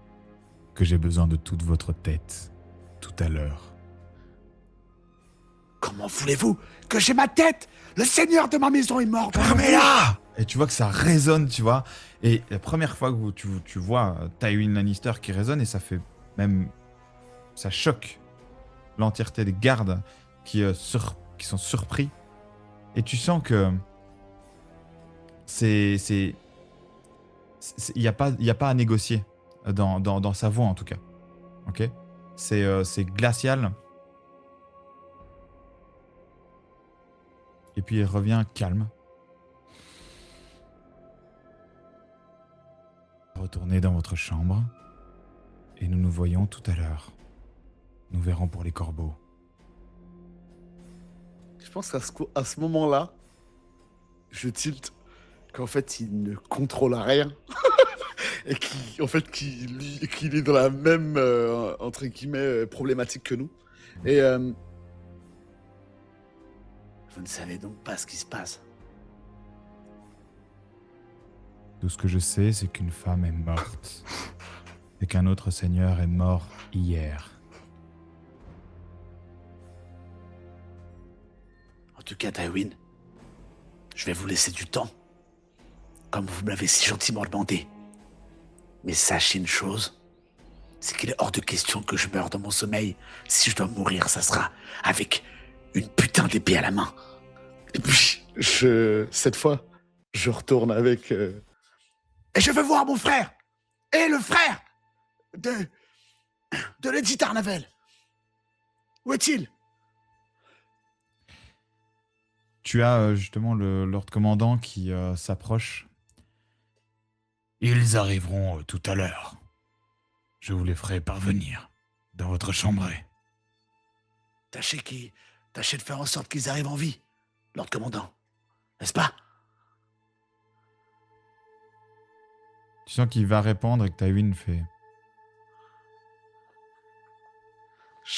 que j'ai besoin de toute votre tête tout à l'heure. Comment voulez-vous que j'ai ma tête? Le seigneur de ma maison est mort. Fermez-la! Et tu vois que ça résonne, tu vois. Et la première fois que tu vois Tywin Lannister qui résonne, et ça fait même... Ça choque l'entièreté des gardes qui sont surpris. Et tu sens que... Il n'y a pas à négocier dans sa voix, en tout cas. Ok? C'est glacial. Et puis il revient calme. Retournez dans votre chambre et nous nous voyons tout à l'heure. Nous verrons pour les corbeaux. Je pense qu'à ce moment-là, je tilte qu'en fait, il ne contrôle rien. Et qu'il est dans la même, entre guillemets, problématique que nous. Et vous ne savez donc pas ce qui se passe. Tout ce que je sais, c'est qu'une femme est morte et qu'un autre seigneur est mort hier. En tout cas, Tywin, je vais vous laisser du temps, comme vous me l'avez si gentiment demandé. Mais sachez une chose, c'est qu'il est hors de question que je meure dans mon sommeil. Si je dois mourir, ça sera avec une putain d'épée à la main. Et puis, cette fois, je retourne avec... Et je veux voir mon frère. Et le frère de Lady Tarnavel. Où est-il? Tu as justement le Lord Commandant qui s'approche. Ils arriveront tout à l'heure. Je vous les ferai parvenir dans votre chambrée. Tâchez de faire en sorte qu'ils arrivent en vie, Lord Commandant. N'est-ce pas? Tu sens qu'il va répondre et que Tywin fait...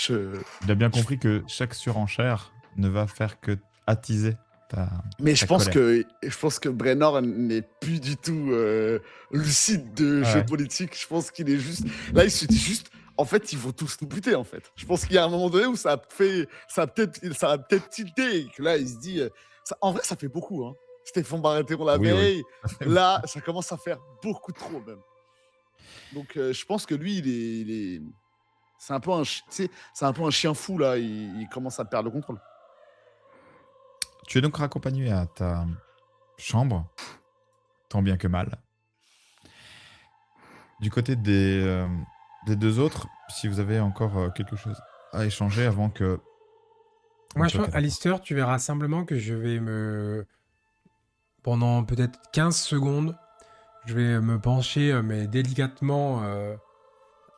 Il a bien compris que chaque surenchère ne va faire que attiser ta... Mais je pense que Brennor n'est plus du tout lucide de géopolitique. Je pense qu'il est juste... Là, il se dit juste... En fait, ils vont tous nous buter, en fait. Je pense qu'il y a un moment donné où ça a peut-être tilté. Et que là, il se dit... En vrai, ça fait beaucoup, hein. Stéphane Baratheon la veille. Oui. Là, ça commence à faire beaucoup trop, même. Donc, je pense que lui, il est... C'est un peu un chien fou, là. Il commence à perdre le contrôle. Tu es donc raccompagné à ta chambre, tant bien que mal. Du côté des deux autres, si vous avez encore quelque chose à échanger avant que... Moi, je pense, Alistair, tu verras simplement que je vais pendant peut-être 15 secondes, je vais me pencher, mais délicatement,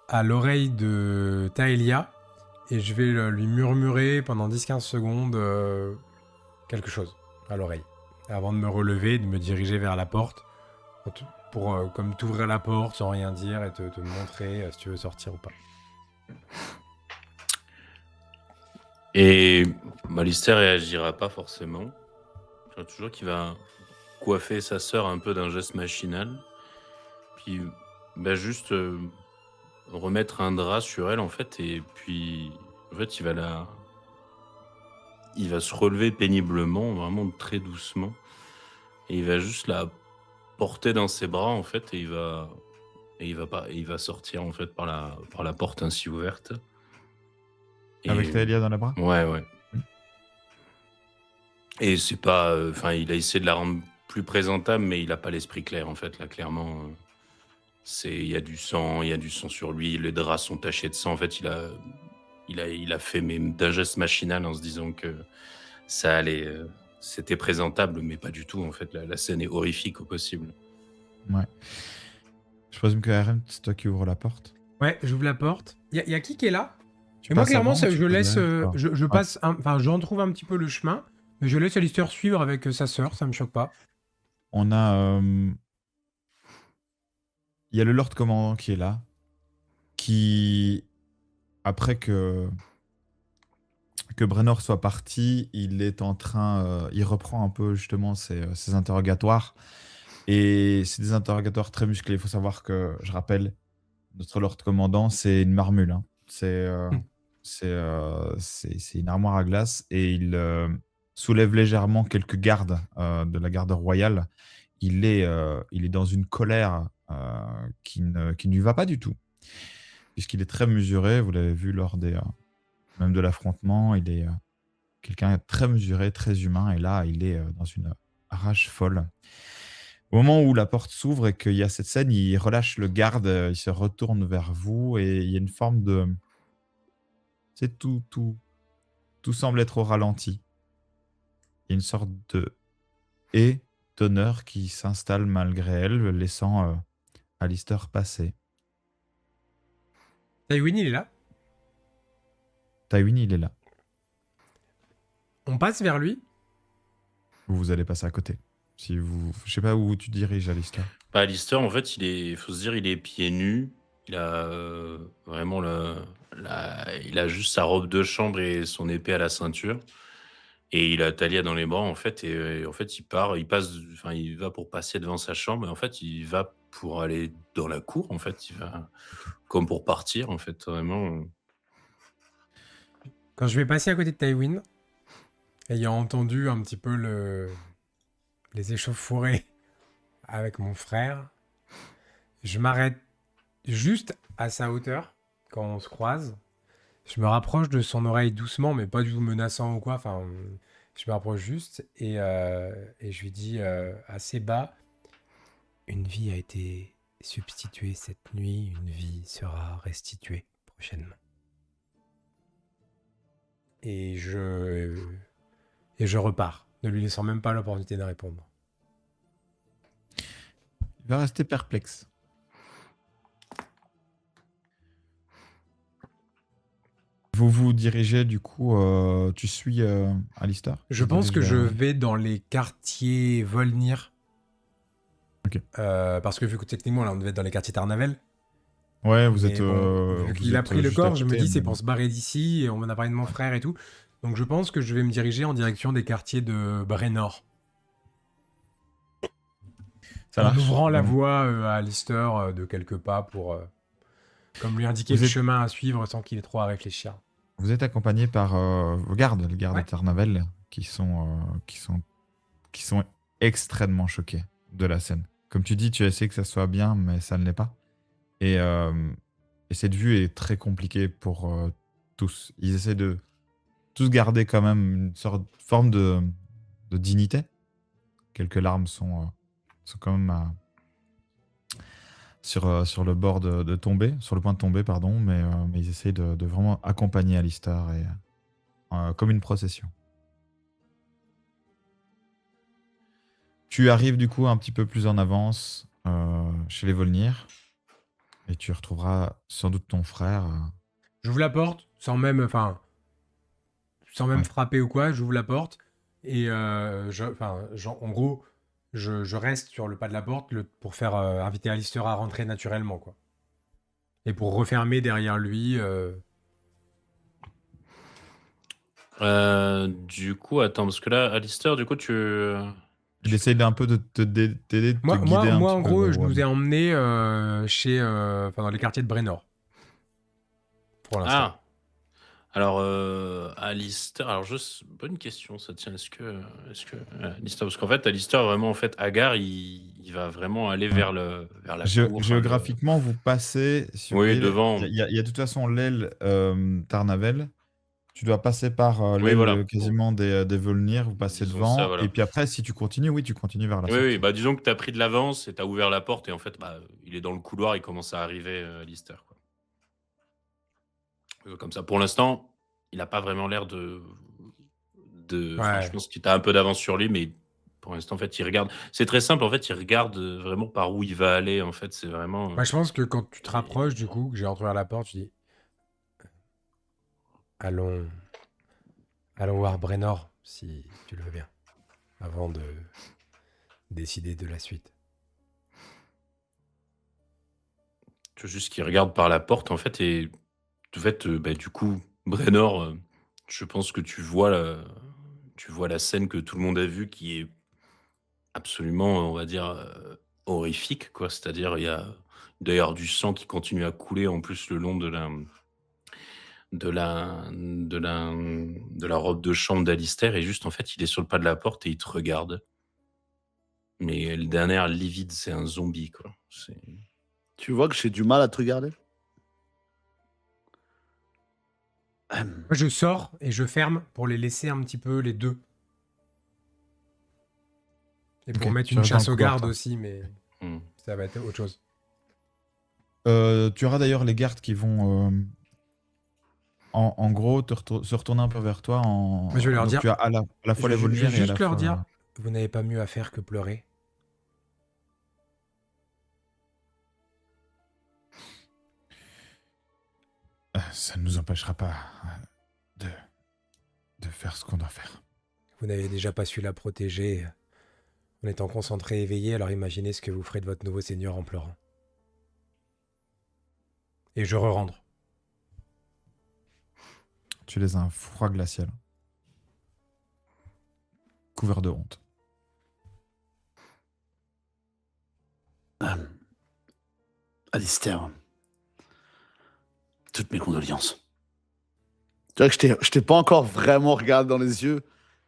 à l'oreille de Taelia, et je vais lui murmurer pendant 10-15 secondes quelque chose à l'oreille, avant de me relever, de me diriger vers la porte, pour comme t'ouvrir la porte sans rien dire et te montrer si tu veux sortir ou pas. Et Alistair réagira pas forcément. Je toujours qu'il va coiffer sa sœur un peu d'un geste machinal, puis juste remettre un drap sur elle en fait, et puis en fait il va se relever péniblement, vraiment très doucement, et il va juste la porter dans ses bras en fait, et il va sortir en fait par la porte ainsi ouverte. Avec Taelia dans les bras? Ouais. Et c'est pas... il a essayé de la rendre plus présentable, mais il a pas l'esprit clair, en fait. Là, clairement, il y a du sang sur lui, les draps sont tachés de sang. En fait, il a fait même d'un geste machinal en se disant que ça allait... c'était présentable, mais pas du tout, en fait. La scène est horrifique au possible. Ouais. Je présume que RM, c'est toi qui ouvre la porte. Ouais, j'ouvre la porte. Y a qui est là? Et moi, clairement, je laisse... je passe... j'en trouve un petit peu le chemin, mais je laisse Alistair suivre avec sa sœur, ça me choque pas. On a... Il y a le Lord Commandant qui est là, qui... Après que Brennor soit parti, il est en train... il reprend un peu, justement, ses interrogatoires. Et c'est des interrogatoires très musclés. Il faut savoir que, je rappelle, notre Lord Commandant, c'est une marmule. Hein. C'est une armoire à glace et il soulève légèrement quelques gardes de la garde royale. Il est dans une colère qui ne lui va pas du tout, puisqu'il est très mesuré. Vous l'avez vu lors même de l'affrontement. Il est quelqu'un de très mesuré, très humain. Et là, il est dans une rage folle. Au moment où la porte s'ouvre et qu'il y a cette scène, il relâche le garde, il se retourne vers vous et il y a une forme de... C'est tout semble être au ralenti. Il y a une sorte de haie d'honneur qui s'installe malgré elle, laissant Alistair passer. Tywin, il est là? Tywin, il est là. On passe vers lui? Vous allez passer à côté. Je sais pas où tu diriges, Alistair. Alistair, en fait, il faut se dire, il est pieds nus. Il a vraiment il a juste sa robe de chambre et son épée à la ceinture. Et il a Talia dans les bras, en fait. Et en fait, il va pour passer devant sa chambre. Et en fait, il va pour aller dans la cour. En fait, il va comme pour partir, en fait, vraiment. Quand je vais passer à côté de Tywin, ayant entendu un petit peu les échauffourées avec mon frère, je m'arrête juste à sa hauteur quand on se croise. Je me rapproche de son oreille doucement, mais pas du tout menaçant ou quoi. Enfin, je me rapproche juste et je lui dis assez bas, une vie a été substituée cette nuit, une vie sera restituée prochainement. Et je repars, ne lui laissant même pas l'opportunité de répondre. Il va rester perplexe. Vous vous dirigez du coup, tu suis Alistair? Je Tu pense que diriges je vers- vais dans les quartiers Volnir. Ok. Parce que vu que techniquement, là, on devait être dans les quartiers Tarnavel. Ouais, vous Mais êtes. bon, vu Vous qu'il a êtes pris le juste à corps, je me côté, dis c'est mais- pour se barrer d'ici, et on m'en a parlé de mon frère et tout. Donc je pense que je vais me diriger en direction des quartiers de Brennor. Ça En marche. ouvrant la Donc, voie à Alistair de quelques pas pour comme lui indiquer Vous le êtes- chemin à suivre sans qu'il ait trop à réfléchir. Vous êtes accompagné par vos gardes, les gardes Ouais. de Tarnavel, qui sont extrêmement choqués de la scène. Comme tu dis, tu as essayé que ça soit bien, mais ça ne l'est pas. Et cette vue est très compliquée pour tous. Ils essaient de tous garder quand même une forme de dignité. Quelques larmes sont quand même sur le bord de tomber, sur le point de tomber, pardon, mais ils essayent de vraiment accompagner Alistair comme une procession. Tu arrives du coup un petit peu plus en avance chez les Volnir et tu retrouveras sans doute ton frère. J'ouvre la porte sans même Ouais. frapper ou quoi. J'ouvre la porte et en gros, je reste sur le pas de la porte pour faire inviter Alistair à rentrer naturellement, quoi. Et pour refermer derrière lui. Du coup, attends, parce que là, Alistair, du coup, Il essaye un peu de t'aider, de te Moi, guider un moi, petit en peu gros, vers je où nous ai aller. emmenés dans les quartiers de Brennor. Pour l'instant. Ah, alors, Alistair, alors bonne question, ça tient. Est-ce que Alistair, parce qu'en fait, Alistair, vraiment, en fait, Agar, il va vraiment aller Ouais. vers la cour. enfin, Géographiquement, vous passez, si vous Oui, voyez, devant. il y a de toute façon l'aile Tarnavel. Tu dois passer par Oui, l'aile voilà. quasiment des Volnir, vous passez Disons ça, devant, voilà. et puis après, si tu continues, oui, tu continues vers la Oui, sortie. oui, bah disons que tu as pris de l'avance et tu as ouvert la porte et en fait, bah, il est dans le couloir, il commence à arriver, Alistair, quoi. Comme ça, pour l'instant, il n'a pas vraiment l'air enfin, Ouais. je pense qu'il a un peu d'avance sur lui, mais pour l'instant, en fait, il regarde. C'est très simple, en fait, il regarde vraiment par où il va aller. En fait, c'est vraiment. Moi, je pense que quand tu te rapproches, du coup, que j'ai entrouvert la porte, je dis allons voir Brennor, si tu le veux bien, avant de décider de la suite. Tu vois juste qu'il regarde par la porte, en fait, et en fait, bah, du coup, Brennor, je pense que tu vois la scène que tout le monde a vue qui est absolument, on va dire, horrifique, quoi. C'est-à-dire, il y a d'ailleurs du sang qui continue à couler en plus le long de la robe de chambre d'Alistair et juste, en fait, il est sur le pas de la porte et il te regarde. Mais le d'un air livide, c'est un zombie, quoi. Tu vois que j'ai du mal à te regarder. Moi, je sors et je ferme pour les laisser un petit peu les deux. Et pour Ok, mettre tu une restes dans chasse le aux couloir, gardes toi. aussi, mais Mmh. ça va être autre chose. Tu auras d'ailleurs les gardes qui vont, en gros, se retourner un peu vers toi. Mais je vais leur Donc dire- tu as à la fois les Je vais Volnir et à la juste leur fois... dire, vous n'avez pas mieux à faire que pleurer. Ça ne nous empêchera pas de faire ce qu'on doit faire. Vous n'avez déjà pas su la protéger en étant concentré et éveillé, alors imaginez ce que vous ferez de votre nouveau seigneur en pleurant. Et je re-rentre. Tu les as un froid glacial. Couvert de honte. Alistair, toutes mes condoléances. Tu vois que je t'ai pas encore vraiment regardé dans les yeux.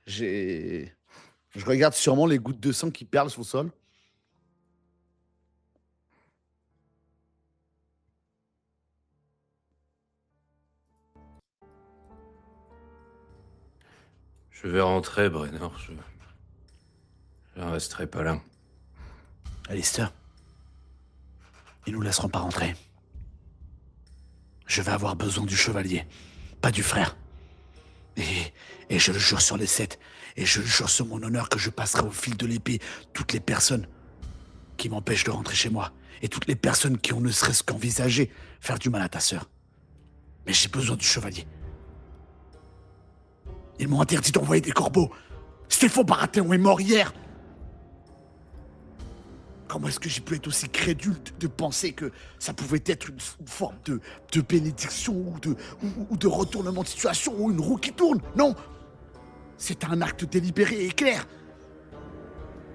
Je regarde sûrement les gouttes de sang qui perlent sur le sol. Je vais rentrer, Brenner. Je ne resterai pas là. Alistair, ils nous laisseront pas rentrer. Je vais avoir besoin du chevalier, pas du frère. Et je le jure sur les 7, et je le jure sur mon honneur que je passerai au fil de l'épée toutes les personnes qui m'empêchent de rentrer chez moi, et toutes les personnes qui ont ne serait-ce qu'envisagé faire du mal à ta sœur. Mais j'ai besoin du chevalier. Ils m'ont interdit d'envoyer des corbeaux. Stéphane Baratheon est mort hier. Comment est-ce que j'ai pu être aussi crédule de penser que ça pouvait être une forme de bénédiction ou de retournement de situation ou une roue qui tourne? Non. C'est un acte délibéré et clair.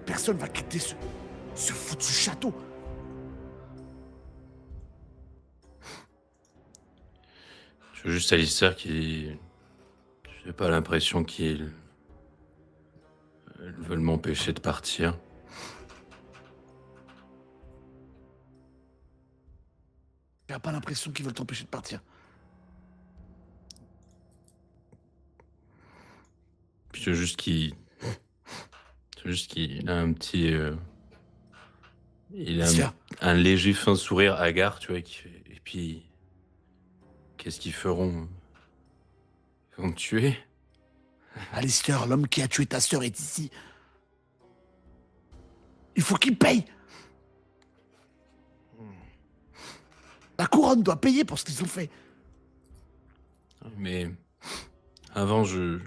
Personne va quitter ce foutu château. Je veux juste Alistair qui... J'ai pas l'impression qu'ils veulent m'empêcher de partir. T'as pas l'impression qu'ils veulent t'empêcher de partir? Puis je veux juste qu'il a un petit... il a Alistair. un léger fin sourire hagard, tu vois, et puis... Qu'est-ce qu'ils feront? Ils vont me tuer? Alistair, l'homme qui a tué ta sœur est ici. Il faut qu'il paye. La couronne doit payer pour ce qu'ils ont fait. Mais avant, je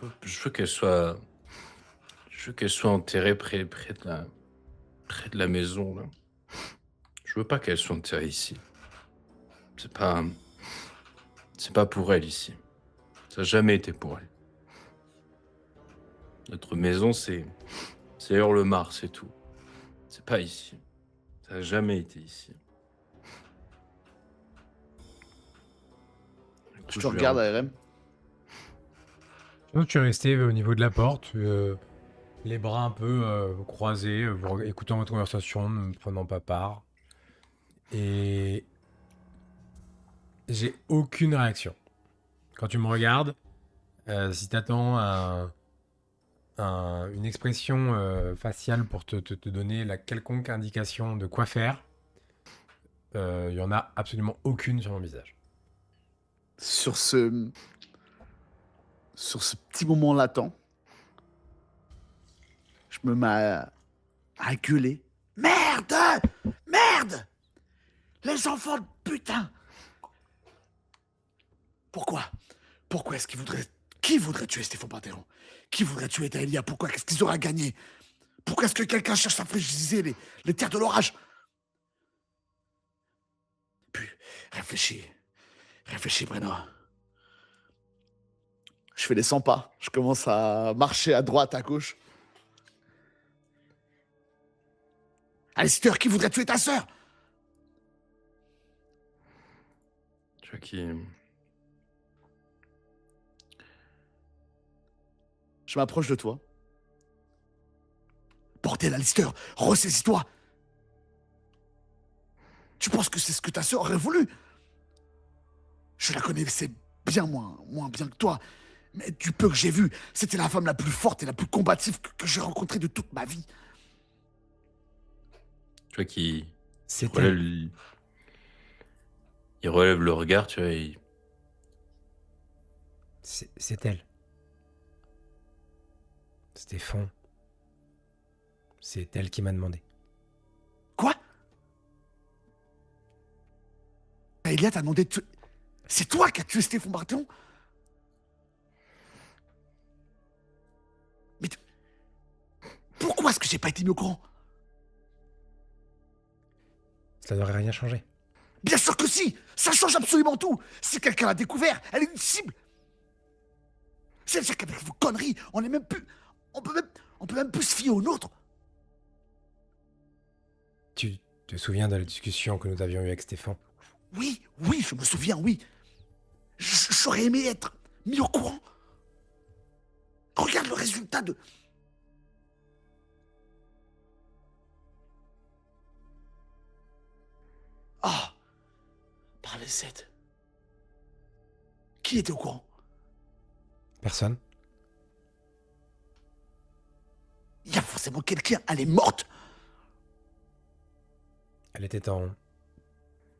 veux qu'elle soit... Je veux qu'elle soit enterrée près de la maison, là. Je veux pas qu'elle soit enterrée ici. C'est pas pour elle ici. Ça n'a jamais été pour elle. Notre maison, c'est Hurlemar, c'est tout. C'est pas ici. Ça n'a jamais été ici. Du coup, Je te vais regarde, rentrer. ARM. Donc tu es resté au niveau de la porte, les bras un peu croisés, écoutant votre conversation, ne prenant pas part. Et j'ai aucune réaction. Quand tu me regardes, si t'attends une expression faciale pour te donner la quelconque indication de quoi faire, il y en a absolument aucune sur mon visage. Sur ce petit moment latent, je me mets à gueuler. Merde! Merde! Les enfants de putain! Pourquoi? Pourquoi est-ce qu'ils voudraient... Qui voudrait tuer Stéphane Baratheon? Qui voudrait tuer Daelia? Pourquoi? Qu'est-ce qu'ils auraient gagné? Pourquoi est-ce que quelqu'un cherche à frigiser les terres de l'orage? Puis, réfléchis. Réfléchis, Brenner. Je fais les 100 pas. Je commence à marcher à droite, à gauche. Alistair, qui voudrait tuer ta sœur? Tu vois qui... Je m'approche de toi. Bordel, Alistair, ressaisis-toi. Tu penses que c'est ce que ta sœur aurait voulu? Je la connaissais bien moins bien que toi. Mais du peu que j'ai vu, c'était la femme la plus forte et la plus combative que j'ai rencontrée de toute ma vie. Tu vois qui... C'est relève, elle. il relève le regard, tu vois, et C'est elle. Stéphane. C'est elle qui m'a demandé. Quoi? Elia t'a demandé de tuer... C'est toi qui as tué Stéphane Baratheon? Mais pourquoi est-ce que j'ai pas été mis au courant? Ça n'aurait rien changé. Bien sûr que si! Ça change absolument tout! Si quelqu'un l'a découvert, elle est une cible! C'est-à-dire qu'avec vos conneries, on est même plus... On peut même plus se fier aux nôtres! Tu te souviens de la discussion que nous avions eue avec Stéphane? Oui, je me souviens, oui. J'aurais aimé être mis au courant. Regarde le résultat de... Ah! Par les 7. Qui était au courant? Personne. Il y a forcément quelqu'un, elle est morte. Elle était en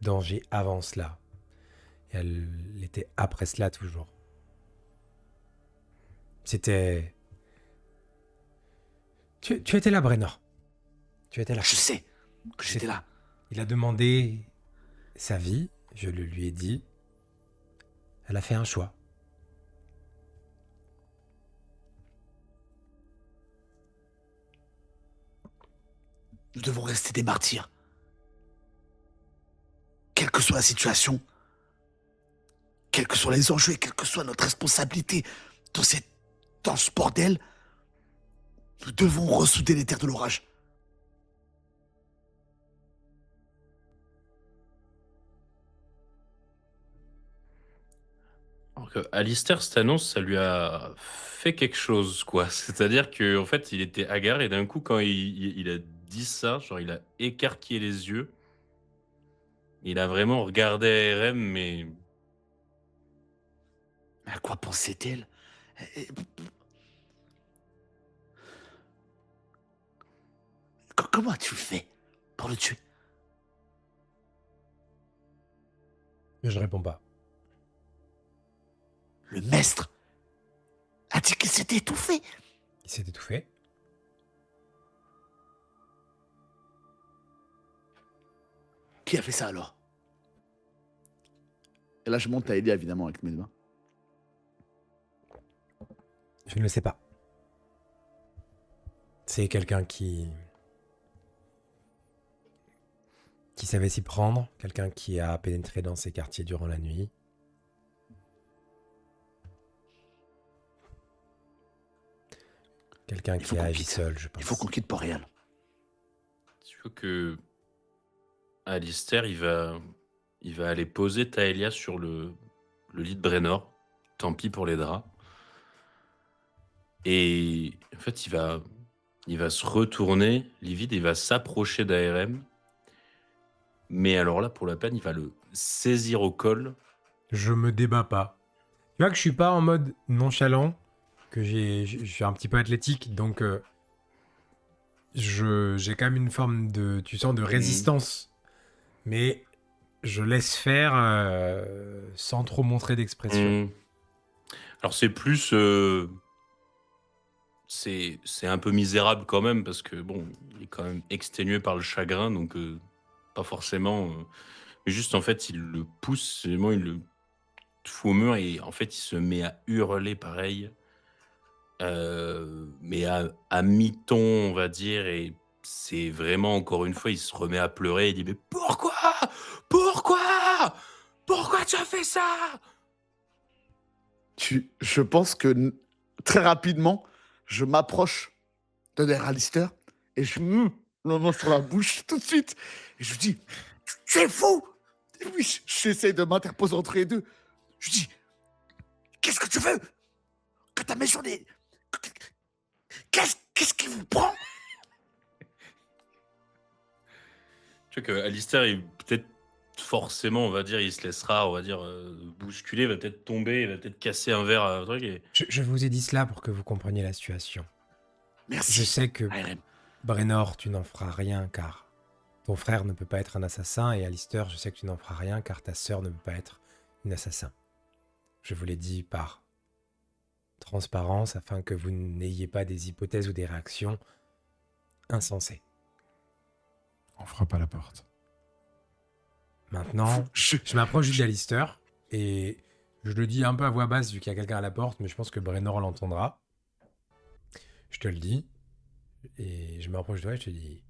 danger avant cela. Et elle était après cela toujours. C'était... Tu étais là, Brenor. Tu étais là. Je sais que j'étais là. Il a demandé sa vie, je le lui ai dit. Elle a fait un choix. Nous devons rester des martyrs. Quelle que soit la situation, quels que soient les enjeux et quelle que soit notre responsabilité dans ce bordel, nous devons ressouder les terres de l'orage. Alors que Alistair, cette annonce, ça lui a fait quelque chose, quoi. C'est-à-dire qu'en fait, il était hagard et d'un coup, quand il a dit ça, genre, il a écarquillé les yeux. Il a vraiment regardé ARM, mais À quoi pensait-elle? Comment as-tu fait pour le tuer? Mais je réponds pas. Le maître a dit qu'il s'était étouffé. Il s'est étouffé. Qui a fait ça alors? Et là, je monte à Elia, évidemment, avec mes mains. Je ne le sais pas. C'est quelqu'un qui savait s'y prendre, quelqu'un qui a pénétré dans ces quartiers durant la nuit. Quelqu'un qui a agi seul, je pense. Il faut qu'on quitte Port-Réal. tu vois que Alistair, il va aller poser Taelia sur le lit de Brenor. Tant pis pour les draps. Et en fait, il va se retourner, livide, et il va s'approcher d'ARM. Mais alors là, pour la peine, il va le saisir au col. Je me débat pas. Tu vois que je suis pas en mode nonchalant, que je suis un petit peu athlétique, donc j'ai quand même une forme de, tu sens, de résistance. Mais je laisse faire sans trop montrer d'expression. Alors c'est plus... c'est un peu misérable quand même, parce que bon, il est quand même exténué par le chagrin, donc pas forcément... mais juste en fait, il le pousse, vraiment, il le fout au mur, et en fait, il se met à hurler pareil. Mais à mi-ton, on va dire, et c'est vraiment, encore une fois, il se remet à pleurer, il dit « Mais pourquoi? Pourquoi? Pourquoi tu as fait ça ?» Je pense que très rapidement, je m'approche de derrière Alistair et je me le main sur la bouche tout de suite. Et je lui dis, tu es fou! Et oui, j'essaie de m'interposer entre les deux. Je lui dis, qu'est-ce que tu veux? Que ta maison est... Qu'est-ce qui vous prend? Tu vois que Alistair, il peut-être forcément, on va dire, il se laissera, on va dire, bousculer, il va peut-être tomber, il va peut-être casser un verre, un truc. Et... Je vous ai dit cela pour que vous compreniez la situation. Merci. Je sais que ARM. Brenor, tu n'en feras rien car ton frère ne peut pas être un assassin, et Alistair, je sais que tu n'en feras rien car ta sœur ne peut pas être une assassin. Je vous l'ai dit par transparence afin que vous n'ayez pas des hypothèses ou des réactions insensées. On frappe à la porte. Maintenant, je m'approche juste d'Alistair et je le dis un peu à voix basse vu qu'il y a quelqu'un à la porte, mais je pense que Brenor l'entendra. Je te le dis et je m'approche de toi et je te dis: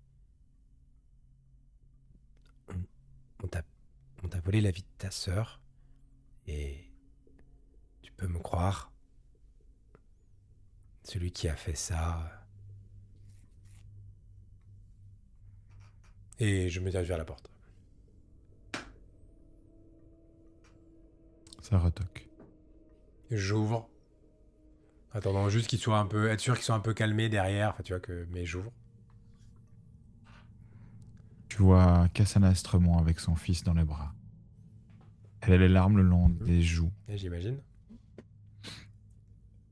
on t'a volé la vie de ta sœur et tu peux me croire, celui qui a fait ça. Et je me dirige vers la porte. Ça retoque. J'ouvre. Attendant juste qu'il soit un peu, être sûr qu'ils soient un peu calmés derrière. Enfin, tu vois que, mais j'ouvre. Tu vois Cassandra Estremont avec son fils dans les bras. Elle a les larmes le long des joues. Et j'imagine.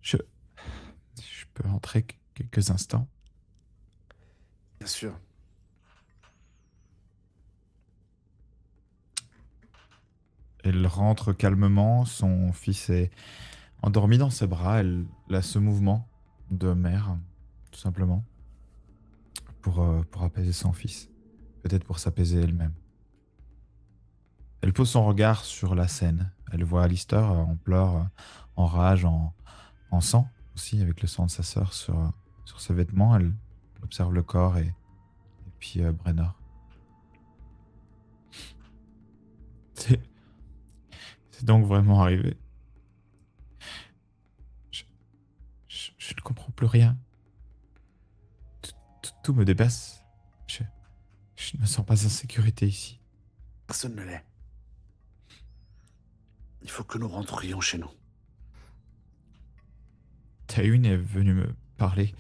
Je peux entrer quelques instants? sûr. Elle rentre calmement, son fils est endormi dans ses bras, elle a ce mouvement de mère, tout simplement, pour apaiser son fils, peut-être pour s'apaiser elle-même. Elle pose son regard sur la scène, elle voit Alistair en pleurs, en rage, en sang aussi, avec le sang de sa sœur sur ses vêtements, elle observe le corps et puis Brennor. C'est donc vraiment arrivé. Je ne comprends plus rien. Tout me dépasse. Je ne me sens pas en sécurité ici. Personne ne l'est. Il faut que nous rentrions chez nous. Tywin est venu me parler.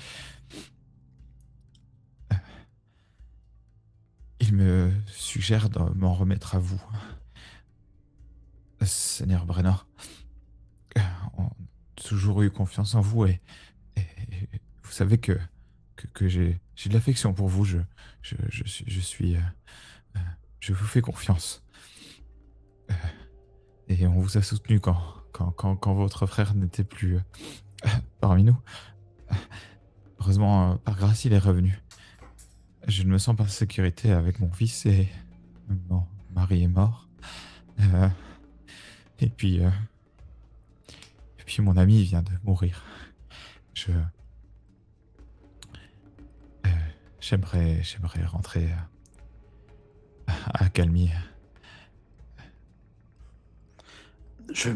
Il me suggère de m'en remettre à vous. Seigneur Brennor, on a toujours eu confiance en vous et vous savez que j'ai de l'affection pour vous. Je vous fais confiance. Et on vous a soutenu quand votre frère n'était plus parmi nous. Heureusement, par grâce, il est revenu. Je ne me sens pas en sécurité avec mon fils et mon mari est mort. Et puis mon ami vient de mourir. J'aimerais rentrer à Accalmie. Je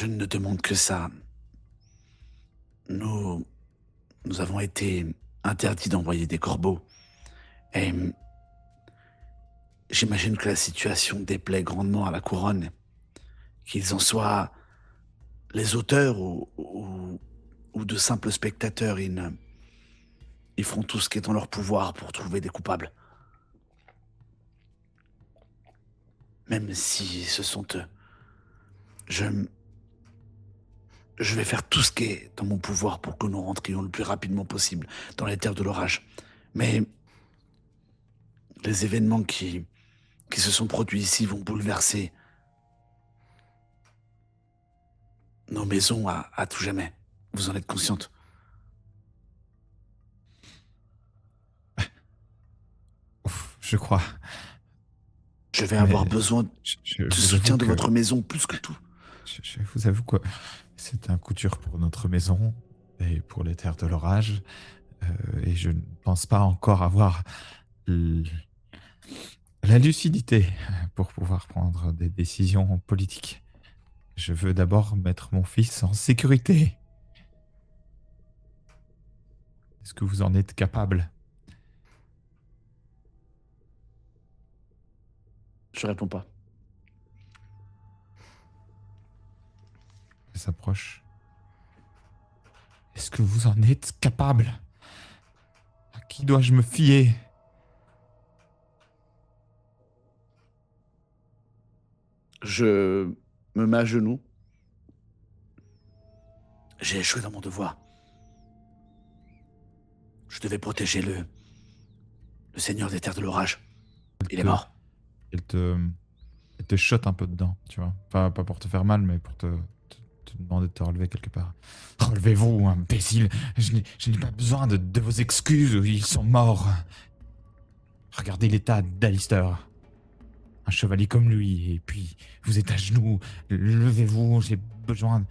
ne demande que ça. Nous avons été interdits d'envoyer des corbeaux. Et j'imagine que la situation déplaît grandement à la couronne. Qu'ils en soient les auteurs ou de simples spectateurs, ils feront tout ce qui est en leur pouvoir pour trouver des coupables. Même si ce sont eux. Je vais faire tout ce qui est dans mon pouvoir pour que nous rentrions le plus rapidement possible dans les terres de l'orage. Mais les événements qui se sont produits ici vont bouleverser nos maisons à tout jamais. Vous en êtes consciente? Ouf, je crois. Je vais avoir besoin du soutien de votre maison plus que tout. Je vous avoue que c'est un coup dur pour notre maison et pour les terres de l'orage. Et je ne pense pas encore avoir la lucidité pour pouvoir prendre des décisions politiques. Je veux d'abord mettre mon fils en sécurité. Est-ce que vous en êtes capable? Je réponds pas. Elle s'approche. Est-ce que vous en êtes capable? À qui dois-je me fier? Je me mets à genoux. J'ai échoué dans mon devoir. Je devais protéger le seigneur des terres de l'orage. Il est mort. Elle te shot un peu dedans, tu vois. Pas pour te faire mal, mais pour te demander de te relever quelque part. Relevez-vous, imbécile. Je n'ai pas besoin de vos excuses. Ils sont morts. Regardez l'état d'Alistair. Un chevalier comme lui. Et puis, vous êtes à genoux. Levez-vous. J'ai besoin de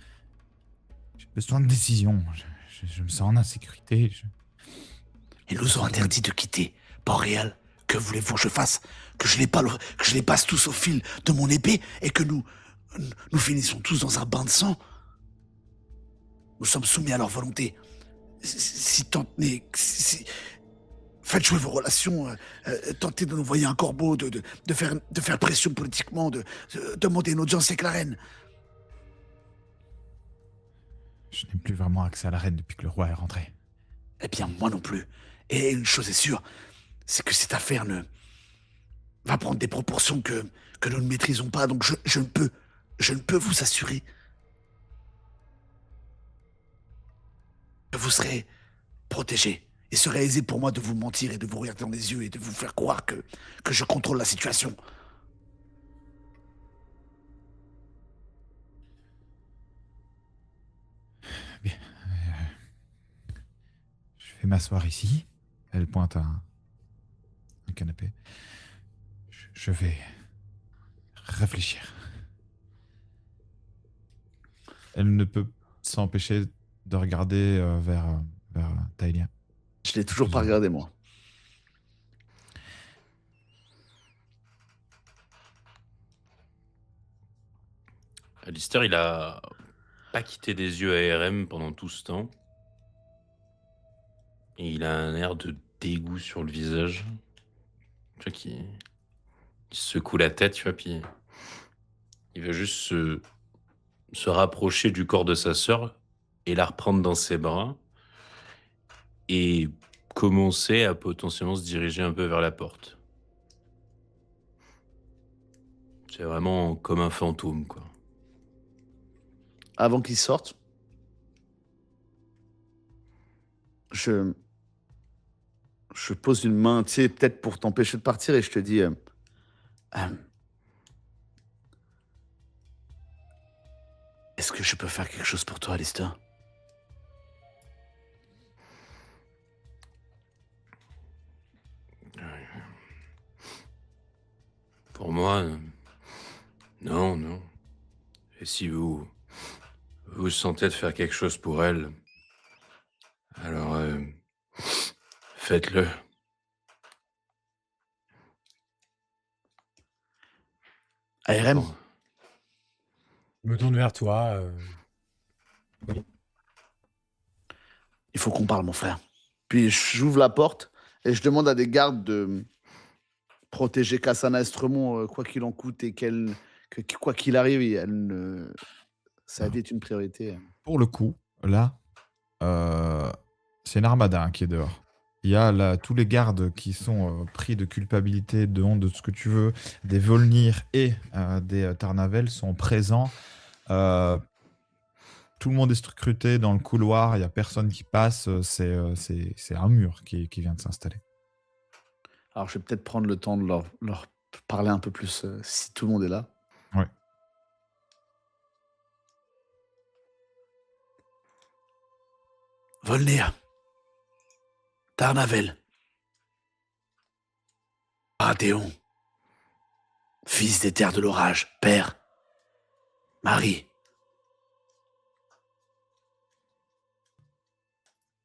décision. Je me sens en insécurité. Ils nous ont interdit de quitter Port-Réal. Que voulez-vous que je fasse? Que je les passe tous au fil de mon épée et que nous finissons tous dans un bain de sang? Nous sommes soumis à leur volonté. Faites jouer vos relations, tentez de nous envoyer un corbeau, de faire pression politiquement, de demander une audience avec la reine. Je n'ai plus vraiment accès à la reine depuis que le roi est rentré. Eh bien, moi non plus. Et une chose est sûre, c'est que cette affaire va prendre des proportions que nous ne maîtrisons pas. Donc je ne peux vous assurer que vous serez protégés Il serait aisé pour moi de vous mentir et de vous regarder dans les yeux et de vous faire croire que je contrôle la situation. Bien. Je vais m'asseoir ici. Elle pointe à un canapé. Je vais réfléchir. Elle ne peut s'empêcher de regarder vers Taïlia. Je l'ai toujours pas regardé, moi. Alistair, il a pas quitté des yeux ARM pendant tout ce temps. Et il a un air de dégoût sur le visage. Tu vois qu'il secoue la tête, tu vois, puis il va juste se rapprocher du corps de sa sœur et la reprendre dans ses bras et commencer à potentiellement se diriger un peu vers la porte. C'est vraiment comme un fantôme, quoi. Avant qu'il sorte, je pose une main, tu sais, peut-être pour t'empêcher de partir, et je te dis... est-ce que je peux faire quelque chose pour toi, Alistair? Pour moi, non, non. Et si vous sentez de faire quelque chose pour elle, alors faites-le. ARM, Bon. Je me tourne vers toi. il faut qu'on parle, mon frère. Puis j'ouvre la porte et je demande à des gardes de protéger Cassana Estremont, quoi qu'il en coûte, et quoi qu'il arrive, ça a été une priorité. Pour le coup, là, c'est une armada qui est dehors. Il y a là tous les gardes qui sont pris de culpabilité, de honte, de ce que tu veux. Des Volnir et des Tarnavel sont présents. Tout le monde est scruté dans le couloir. Il n'y a personne qui passe. C'est un mur qui vient de s'installer. Alors je vais peut-être prendre le temps de leur parler un peu plus, si tout le monde est là. Ouais. Volnir, Tarnavel, Baratheon, fils des terres de l'orage, père, Marie.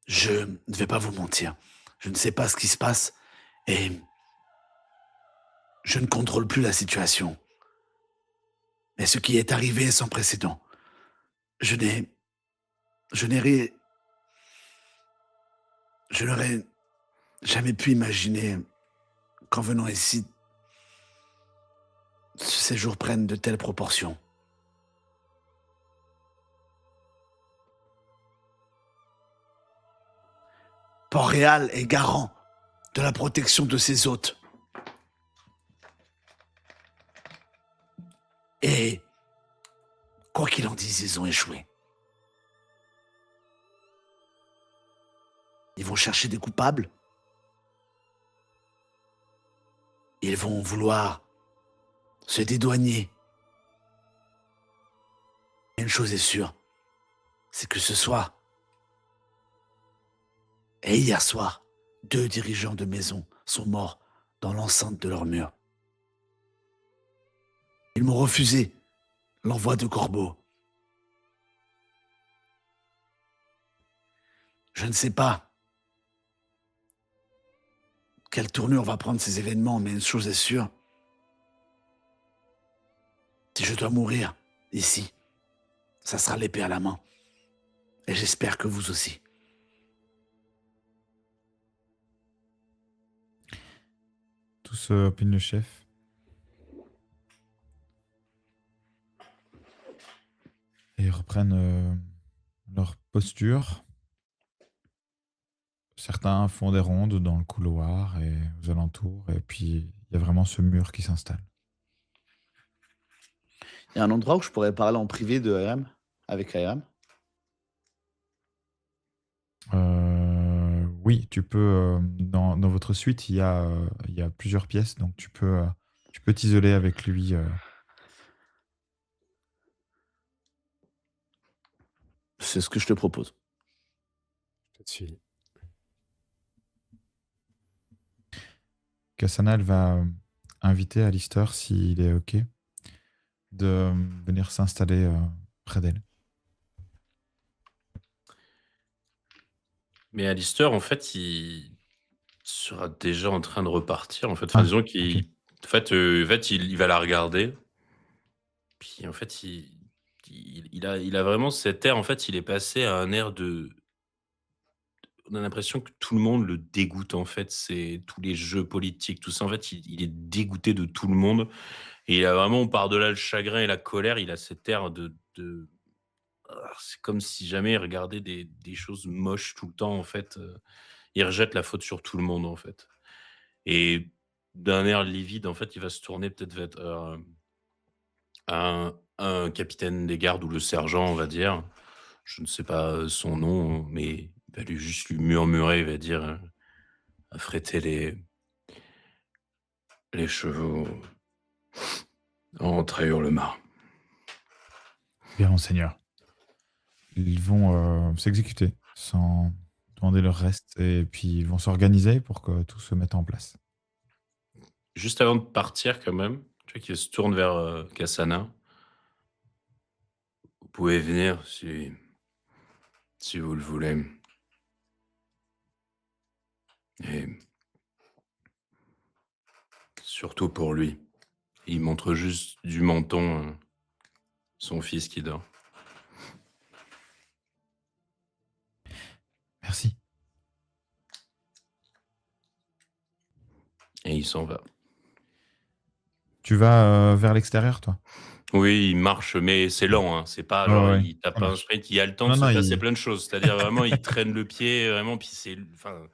Je ne vais pas vous mentir, je ne sais pas ce qui se passe et je ne contrôle plus la situation. Mais ce qui est arrivé est sans précédent. Je n'aurais jamais pu imaginer qu'en venant ici, ce séjour prenne de telles proportions. Port-Réal est garant de la protection de ses hôtes. Et, quoi qu'il en dise, ils ont échoué. Ils vont chercher des coupables. Ils vont vouloir se dédouaner. Une chose est sûre, c'est que ce soir, et hier soir, 2 dirigeants de maison sont morts dans l'enceinte de leur mur. Ils m'ont refusé l'envoi de corbeaux. Je ne sais pas quelle tournure va prendre ces événements, mais une chose est sûre. Si je dois mourir ici, ça sera l'épée à la main. Et j'espère que vous aussi. Tous opinent le chef. Et ils reprennent leur posture. Certains font des rondes dans le couloir et aux alentours. Et puis, il y a vraiment ce mur qui s'installe. Il y a un endroit où je pourrais parler en privé de avec ARM. Oui, tu peux. Dans votre suite, il y a plusieurs pièces, donc tu peux t'isoler avec lui. C'est ce que je te propose. Je te suis. Cassana, elle va inviter Alistair, s'il est OK, de venir s'installer près d'elle. Mais Alistair, en fait, il sera déjà en train de repartir. En fait, enfin, Ah, disons OK. qu'il, en fait, il va la regarder. Puis en fait, il a vraiment cet air. En fait, il est passé à un air de. On a l'impression que tout le monde le dégoûte. En fait, c'est tous les jeux politiques, tout ça. En fait, il est dégoûté de tout le monde. Et il a vraiment, par-delà le chagrin et la colère, il a cet air de. C'est comme si jamais il regardait des choses moches tout le temps. En fait, il rejette la faute sur tout le monde. En fait. Et d'un air livide, en fait, il va se tourner peut-être vers un capitaine des gardes ou le sergent, on va dire. Je ne sais pas son nom, mais il va juste lui murmurer, il va dire affréter les chevaux, entrez Hurlemar. Bien, monseigneur. Ils vont s'exécuter sans demander leur reste et puis ils vont s'organiser pour que tout se mette en place. Juste avant de partir, quand même, tu vois qu'il se tourne vers Cassana. Vous pouvez venir si vous le voulez. Et surtout pour lui. Il montre juste du menton son fils qui dort. Merci. Et il s'en va. Tu vas vers l'extérieur, toi? Oui, il marche, mais c'est lent, hein. C'est pas Ouais, genre ouais, il tape ça pas un marche. sprint, il a le temps de Non, se non, passer plein de choses. C'est-à-dire vraiment, il traîne le pied, vraiment, puis enfin,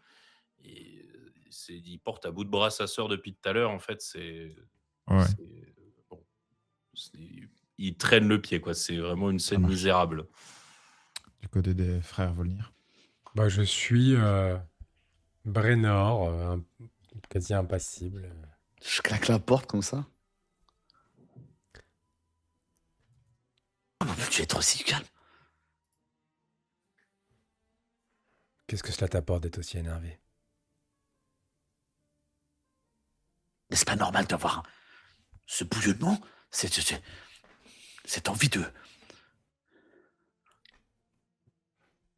il porte à bout de bras sa sœur depuis tout à l'heure. En fait, Ouais, bon, il traîne le pied, quoi. C'est vraiment une ça scène marche. misérable. Du côté des frères Volnir. Bah, je suis Brénor, quasi impassible. Je claque la porte comme ça. Comment peux-tu être aussi calme? Qu'est-ce que cela t'apporte d'être aussi énervé? N'est-ce pas normal d'avoir ce bouillonnement, cette envie de...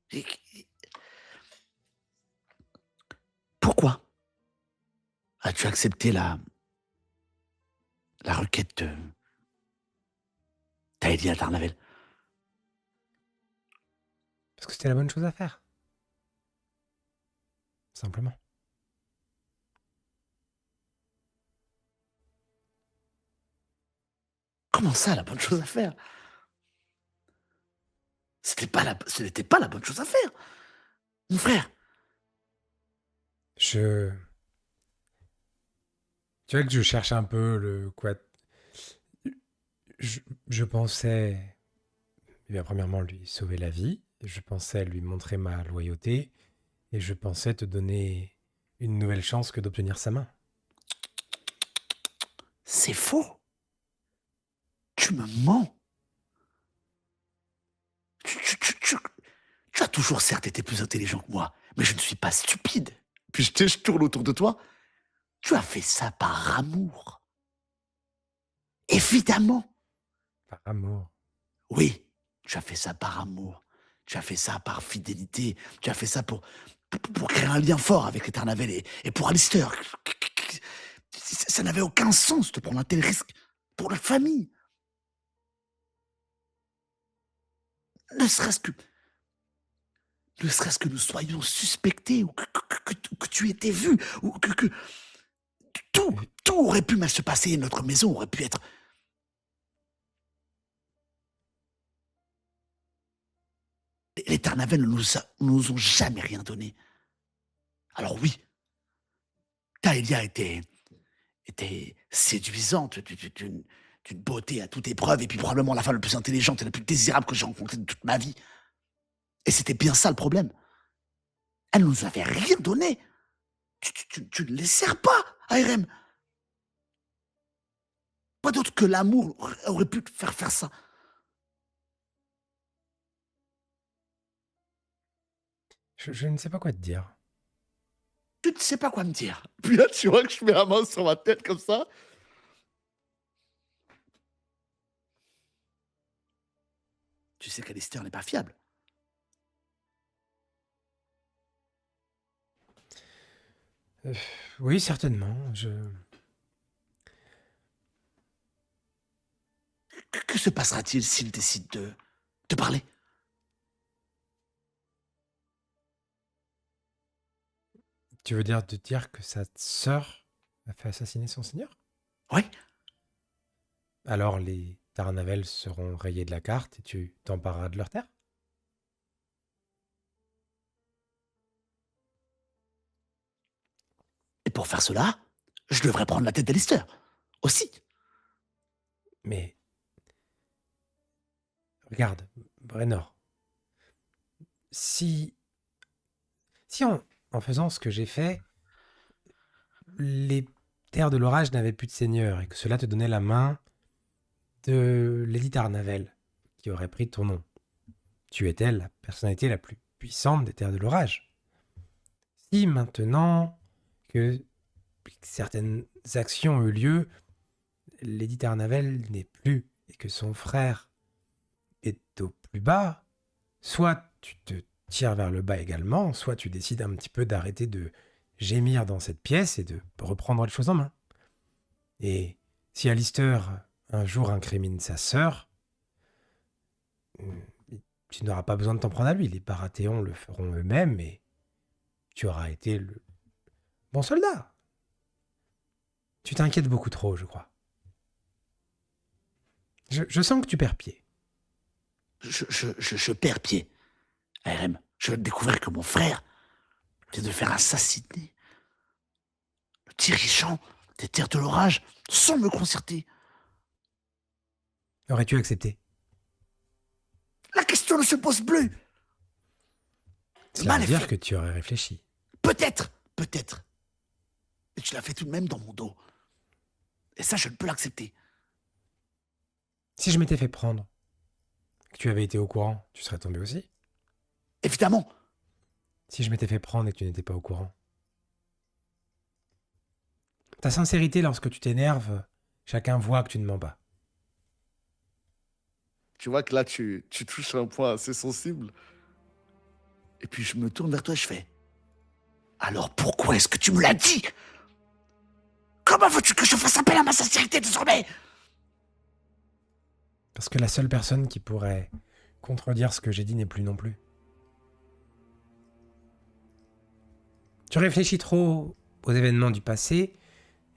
Et- Pourquoi as-tu accepté la requête de Taelia Tarnavel? Parce que c'était la bonne chose à faire. Simplement. Comment ça, la bonne chose à faire? Ce n'était pas la bonne chose à faire. Mon frère, Tu vois que je cherche un peu le quoi. Je pensais, eh bien, premièrement, lui sauver la vie. Je pensais lui montrer ma loyauté. Et je pensais te donner une nouvelle chance que d'obtenir sa main. c'est faux. Tu me mens. Tu as toujours certes été plus intelligent que moi, mais je ne suis pas stupide. Puis je tourne autour de toi. Tu as fait ça par amour. Évidemment. Par amour. Oui, tu as fait ça par amour. Tu as fait ça par fidélité. Tu as fait ça pour créer un lien fort avec les Tarnavel et pour Alistair. Ça n'avait aucun sens de prendre un tel risque pour notre famille. Ne serait-ce que nous soyons suspectés ou que tu étais vu ou que tout aurait pu mal se passer et notre maison aurait pu être... Les Tarnavel ne nous ont jamais rien donné. Alors oui, Taelia était séduisante, d'une beauté à toute épreuve, et puis probablement la femme la plus intelligente et la plus désirable que j'ai rencontrée de toute ma vie. Et c'était bien ça le problème. Elle nous avait rien donné. Tu ne les sers pas, ARM. Pas d'autre que l'amour aurait pu te faire ça. Je ne sais pas quoi te dire. Tu ne sais pas quoi me dire. Puis là, tu vois que je mets la main sur ma tête comme ça. Tu sais qu'Alistair n'est pas fiable. Oui, certainement. Que se passera-t-il s'il décide de parler? Tu veux dire de dire que sa sœur a fait assassiner son seigneur? Oui. Alors les Tarnavel seront rayés de la carte et tu t'empareras de leur terre? Et pour faire cela, je devrais prendre la tête d'Alistair. Aussi. Mais regarde, Brenor, si en faisant ce que j'ai fait, les terres de l'orage n'avaient plus de seigneur et que cela te donnait la main de Lady Tarnavel, qui aurait pris ton nom. Tu étais la personnalité la plus puissante des terres de l'orage. Si maintenant que certaines actions ont eu lieu, Lady Tarnavel n'est plus et que son frère est au plus bas, soit tu te tires vers le bas également, soit tu décides un petit peu d'arrêter de gémir dans cette pièce et de reprendre les choses en main. Et si Alistair un jour incrimine sa sœur, tu n'auras pas besoin de t'en prendre à lui. Les Baratheons le feront eux-mêmes et tu auras été le bon soldat. Tu t'inquiètes beaucoup trop, je crois. Je sens que tu perds pied. Je perds pied. ARM, je viens de découvrir que mon frère vient de faire assassiner le dirigeant des terres de l'orage sans me concerter. Aurais-tu accepté? La question ne se pose plus. Cela veut Mal est dire fait. que tu aurais réfléchi. Peut-être. Mais tu l'as fait tout de même dans mon dos. Et ça, je ne peux l'accepter. Si je m'étais fait prendre, que tu avais été au courant, tu serais tombé aussi? Évidemment. Si je m'étais fait prendre et que tu n'étais pas au courant? Ta sincérité lorsque tu t'énerves, chacun voit que tu ne mens pas. Tu vois que là, tu touches un point assez sensible. Et puis je me tourne vers toi et je fais... Alors pourquoi est-ce que tu me l'as dit? Comment veux-tu que je fasse appel à ma sincérité désormais? Parce que la seule personne qui pourrait contredire ce que j'ai dit n'est plus non plus. Tu réfléchis trop aux événements du passé,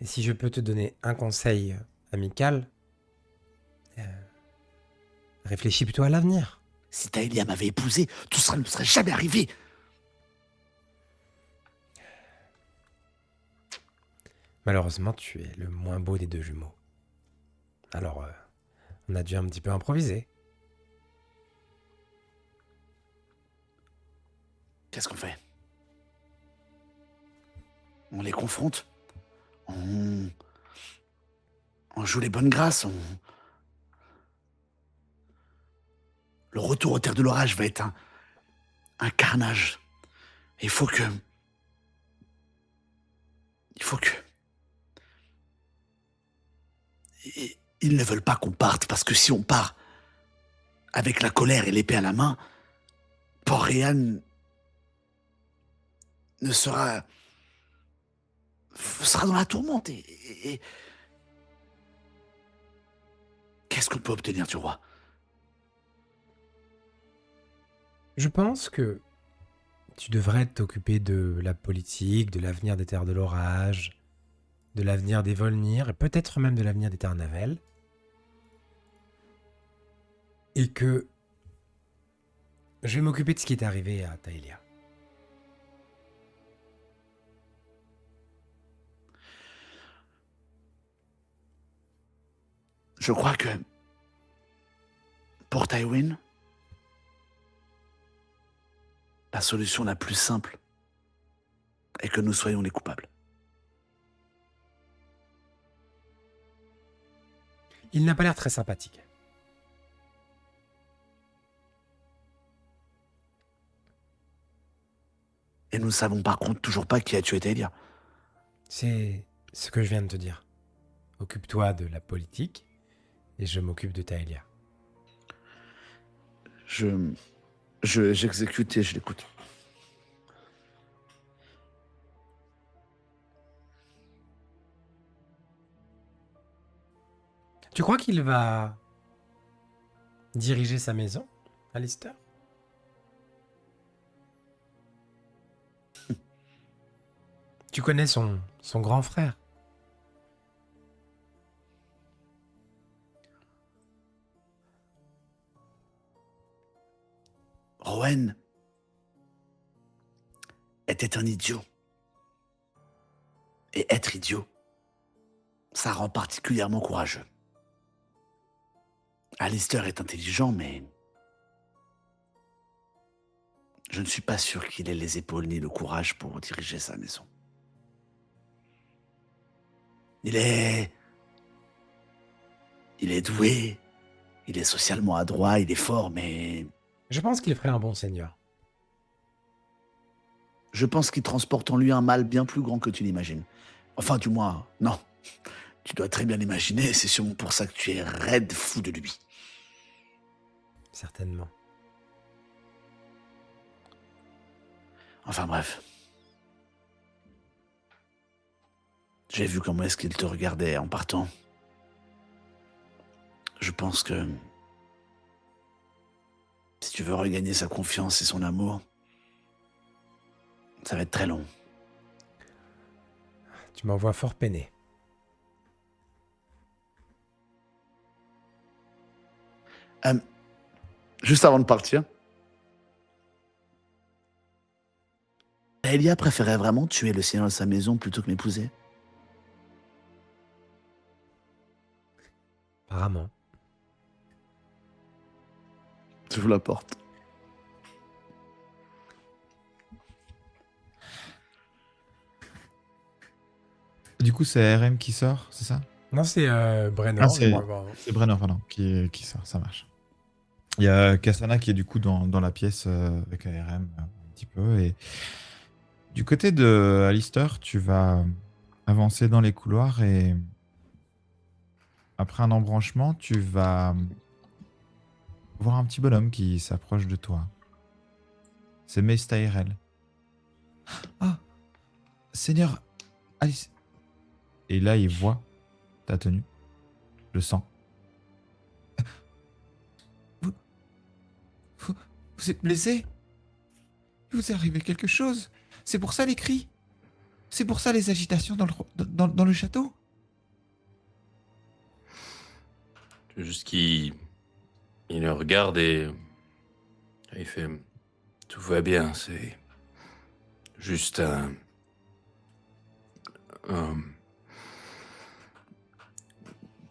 et si je peux te donner un conseil amical, réfléchis plutôt à l'avenir. Si Taelia m'avait épousé, tout ça ne serait jamais arrivé. Malheureusement, tu es le moins beau des deux jumeaux. Alors, on a dû un petit peu improviser. Qu'est-ce qu'on fait? On les confronte? On joue les bonnes grâces? Le retour aux terres de l'orage va être un carnage. Il faut que... Ils ne veulent pas qu'on parte, parce que si on part avec la colère et l'épée à la main, Port-Réal sera dans la tourmente. Et qu'est-ce qu'on peut obtenir du roi? Je pense que tu devrais t'occuper de la politique, de l'avenir des terres de l'orage, de l'avenir des Volnir, et peut-être même de l'avenir des Tarnavel. Et que je vais m'occuper de ce qui est arrivé à Taelia. Je crois que pour Tywin, la solution la plus simple et que nous soyons les coupables. Il n'a pas l'air très sympathique. Et nous ne savons par contre toujours pas qui a tué Taelia. C'est ce que je viens de te dire. Occupe-toi de la politique et je m'occupe de Taelia. J'exécute et je l'écoute. Tu crois qu'il va diriger sa maison, Alistair? Tu connais son grand frère. Rowan était un idiot. Et être idiot, ça rend particulièrement courageux. Alistair est intelligent, mais je ne suis pas sûr qu'il ait les épaules ni le courage pour diriger sa maison. Il est doué, il est socialement adroit, il est fort, mais Je pense qu'il ferait un bon seigneur. je pense qu'il transporte en lui un mal bien plus grand que tu l'imagines. Enfin, du moins, non. Tu dois très bien l'imaginer, c'est sûrement pour ça que tu es raide fou de lui. Certainement. Enfin bref. J'ai vu comment est-ce qu'il te regardait en partant. Je pense que si tu veux regagner sa confiance et son amour, ça va être très long. Tu m'envoies fort peiné. Juste avant de partir, Elia préférait vraiment tuer le seigneur de sa maison plutôt que m'épouser. Apparemment. J'ouvre la porte. Du coup, c'est RM qui sort, c'est ça? Non, c'est Brenner. Ah, c'est- je crois. C'est Brenner, pardon, qui sort, ça marche. Il y a Kasana qui est du coup dans la pièce avec ARM un petit peu. Et du côté de Alistair, tu vas avancer dans les couloirs et après un embranchement, tu vas voir un petit bonhomme qui s'approche de toi. C'est Mace Tyrell. Ah, Seigneur Alice. Et là, il voit ta tenue, le sang. Vous êtes blessé? Il vous est arrivé quelque chose? C'est pour ça les cris? C'est pour ça les agitations dans le château? Juste qu'il il le regarde et il fait tout va bien, c'est juste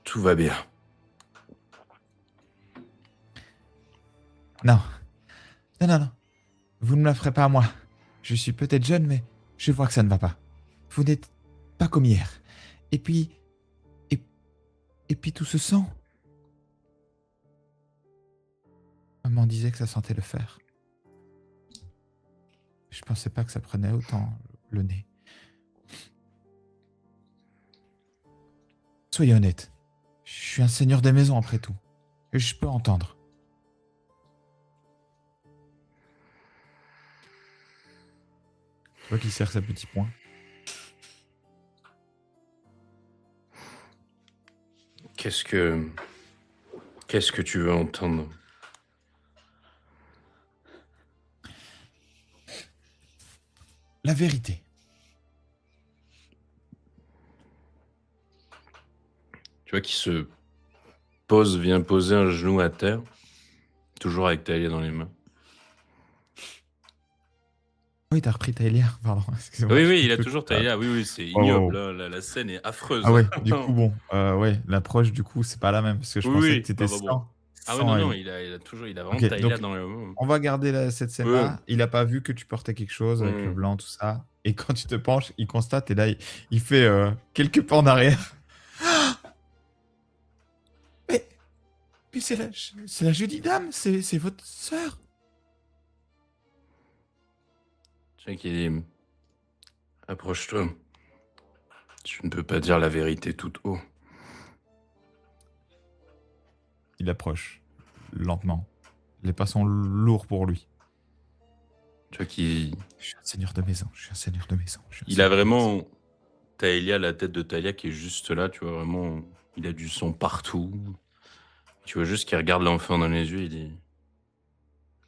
tout va bien. Non. Non. Vous ne me la ferez pas à moi. Je suis peut-être jeune, mais je vois que ça ne va pas. Vous n'êtes pas comme hier. Et puis... Et puis tout ce sang. Maman disait que ça sentait le fer. Je pensais pas que ça prenait autant le nez. Soyez honnête. Je suis un seigneur des maisons après tout. Et je peux entendre. Tu vois qu'il serre sa petite poing. Qu'est-ce que tu veux entendre? La vérité. Tu vois qu'il se vient poser un genou à terre, toujours avec Talia dans les mains. Oui, t'as repris Taelia, pardon. Excusez-moi, Oui, je il a peux- toujours Talia. Oui, c'est Oh, ignoble. wow. Hein, la scène est affreuse. Ah ouais, du coup, bon. Ouais, l'approche, du coup, c'est pas la même. Parce que je Oui, pensais oui. que t'étais Bon. sans. Ah ouais, sans non, elle. il a vraiment Ok, Talia donc, dans les mains. on va garder cette scène-là. Ouais. Il a pas vu que tu portais quelque chose avec le Mm. blanc, tout ça. Et quand tu te penches, il constate et là, il fait quelques pas en arrière. Mais, mais c'est la jolie dame, c'est votre sœur. Tu vois qu'il dit, approche-toi. Tu ne peux pas dire la vérité tout haut. Il approche, lentement. Les pas sont lourds pour lui. Tu vois qu'il Je suis un seigneur de maison, je suis un seigneur de maison. je suis un il a seigneur de maison. vraiment Taelia, la tête de Taelia qui est juste là, tu vois, vraiment, il a du sang partout. Tu vois juste qu'il regarde l'enfant dans les yeux, il dit,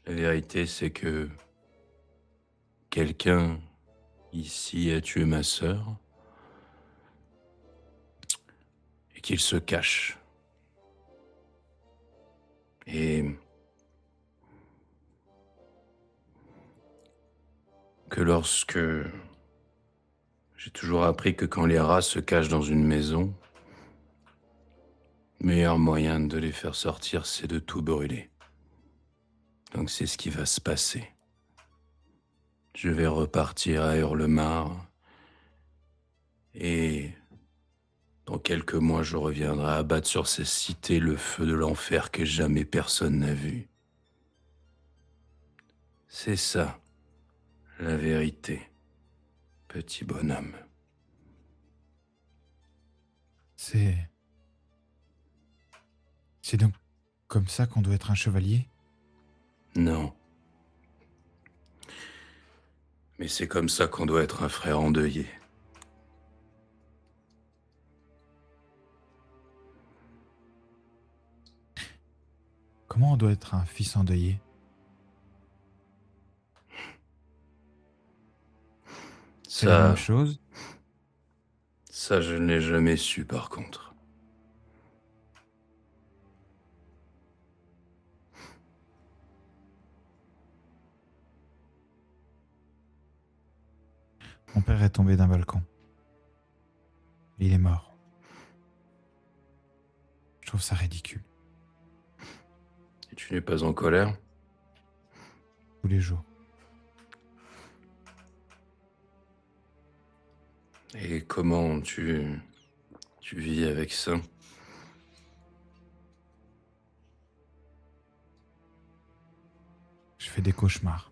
la vérité, c'est que quelqu'un ici a tué ma sœur et qu'il se cache. Et que lorsque j'ai toujours appris que quand les rats se cachent dans une maison, le meilleur moyen de les faire sortir, c'est de tout brûler. Donc c'est ce qui va se passer. Je vais repartir à Hurlemar et dans quelques mois, je reviendrai abattre sur ces cités le feu de l'enfer que jamais personne n'a vu. C'est ça, la vérité, petit bonhomme. C'est donc comme ça qu'on doit être un chevalier? Non. Mais c'est comme ça qu'on doit être un frère endeuillé. Comment on doit être un fils endeuillé? C'est la même chose? Ça, je ne l'ai jamais su par contre. Mon père est tombé d'un balcon. Il est mort. Je trouve ça ridicule. Et tu n'es pas en colère? Tous les jours. Et comment tu vis avec ça? Je fais des cauchemars.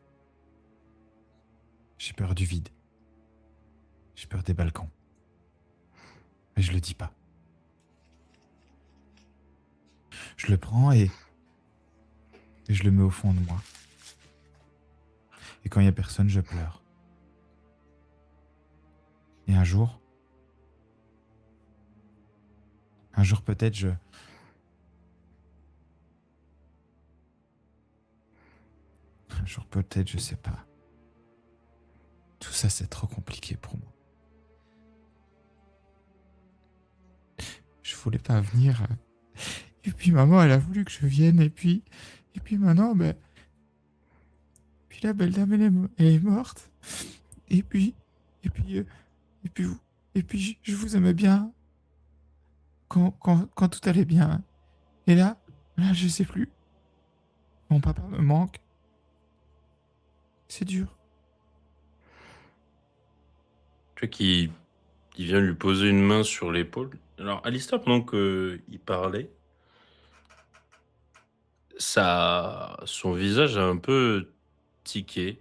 J'ai peur du vide. J'ai peur des balcons. Mais je le dis pas. Je le prends et je le mets au fond de moi. Et quand il n'y a personne, je pleure. Et un jour peut-être Un jour peut-être, je sais pas. Tout ça, c'est trop compliqué pour moi. Je voulais pas venir. Et puis maman, elle a voulu que je vienne. Et puis maintenant, puis la belle dame, elle est morte. Et puis, et puis, euh, et puis, je vous aimais bien quand tout allait bien. Et là, je sais plus. Mon papa me manque. C'est dur. Tu vois qu'il vient lui poser une main sur l'épaule. Alors, Alistair, pendant qu'il parlait, son visage a un peu tiqué.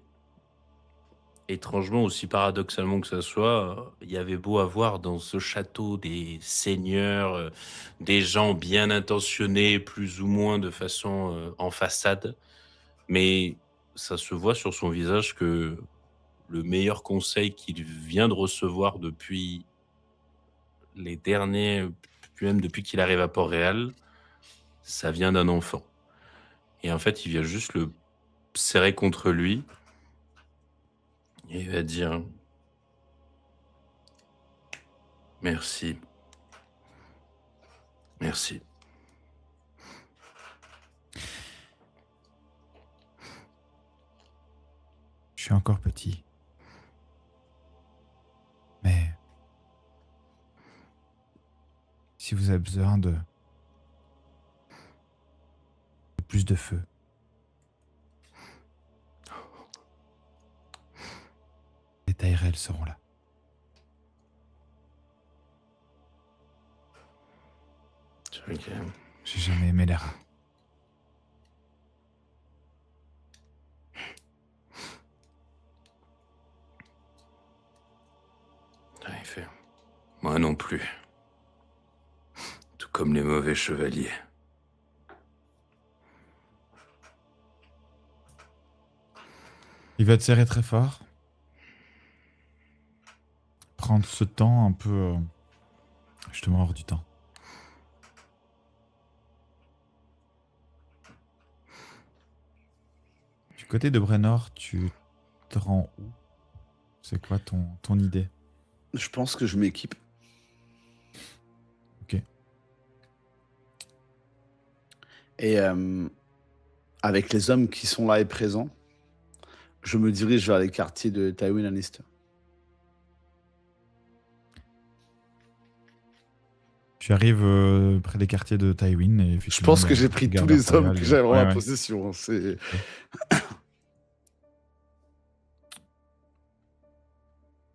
Étrangement, aussi paradoxalement que ça soit, il y avait beau avoir dans ce château des seigneurs, des gens bien intentionnés, plus ou moins de façon en façade, mais ça se voit sur son visage que le meilleur conseil qu'il vient de recevoir depuis les derniers, puis même depuis qu'il arrive à Port-Réal, ça vient d'un enfant. Et en fait, il vient juste le serrer contre lui et il va dire merci. Merci. Je suis encore petit. Mais si vous avez besoin de plus de feu, Tyrell seront là. Ok. J'ai jamais aimé les rats. En effet. Moi non plus. Tout comme les mauvais chevaliers. Il va te serrer très fort. Prendre ce temps un peu... justement hors du temps. Du côté de Brennor, tu te rends où? C'est quoi ton idée? Je pense que je m'équipe. Ok. Et avec les hommes qui sont là et présents, je me dirige vers les quartiers de Tywin Lannister. Tu arrives près des quartiers de Tywin et Je effectivement... pense il y que a j'ai la pris tous garde les hommes royale que et- j'avais en Ouais, ma ouais. possession. C'est...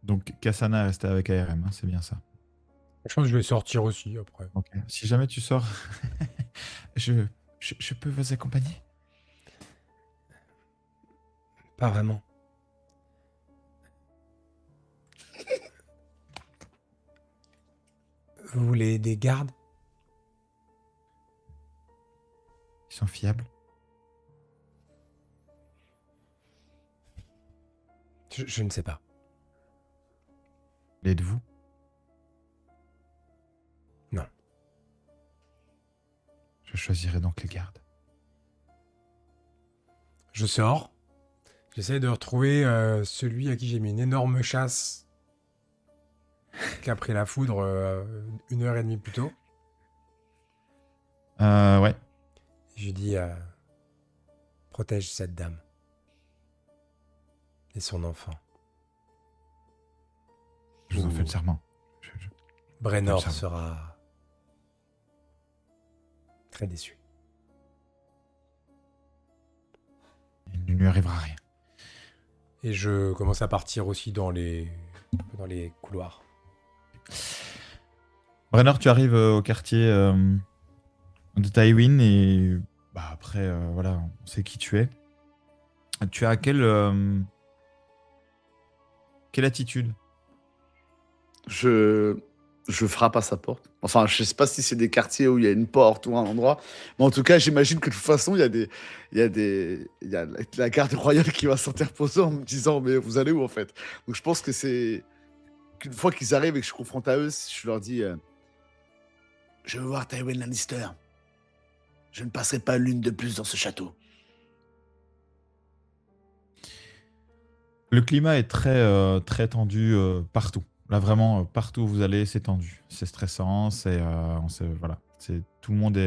Donc Cassana est restée avec ARM, hein, c'est bien ça. Je pense que je vais sortir aussi après. Ok. Si jamais tu sors, je peux vous accompagner? Pas vraiment. Vous voulez des gardes? Ils sont fiables. Je ne sais pas. L'êtes-vous? Non. Je choisirai donc les gardes. Je sors. J'essaie de retrouver celui à qui j'ai mis une énorme chasse qui a pris la foudre 1h30 plus tôt. Ouais. Je dis protège cette dame et son enfant. Je vous en Ouh. fais le serment. Brennor Comme ça. sera très déçu. Il ne lui arrivera rien. Et je commence à partir aussi dans les couloirs. Brennor, tu arrives au quartier de Tywin et bah, après, voilà, on sait qui tu es. Tu as quelle attitude? Je frappe à sa porte. Enfin, je sais pas si c'est des quartiers où il y a une porte ou un endroit. Mais en tout cas, j'imagine que de toute façon, il y a la garde royale qui va s'interposer en me disant, mais vous allez où en fait? Donc je pense que c'est qu'une fois qu'ils arrivent et que je suis confronte à eux, je leur dis, je veux voir Tywin Lannister. Je ne passerai pas l'une de plus dans ce château. Le climat est très tendu partout. Là, vraiment, partout où vous allez, c'est tendu. C'est stressant, voilà. Tout le monde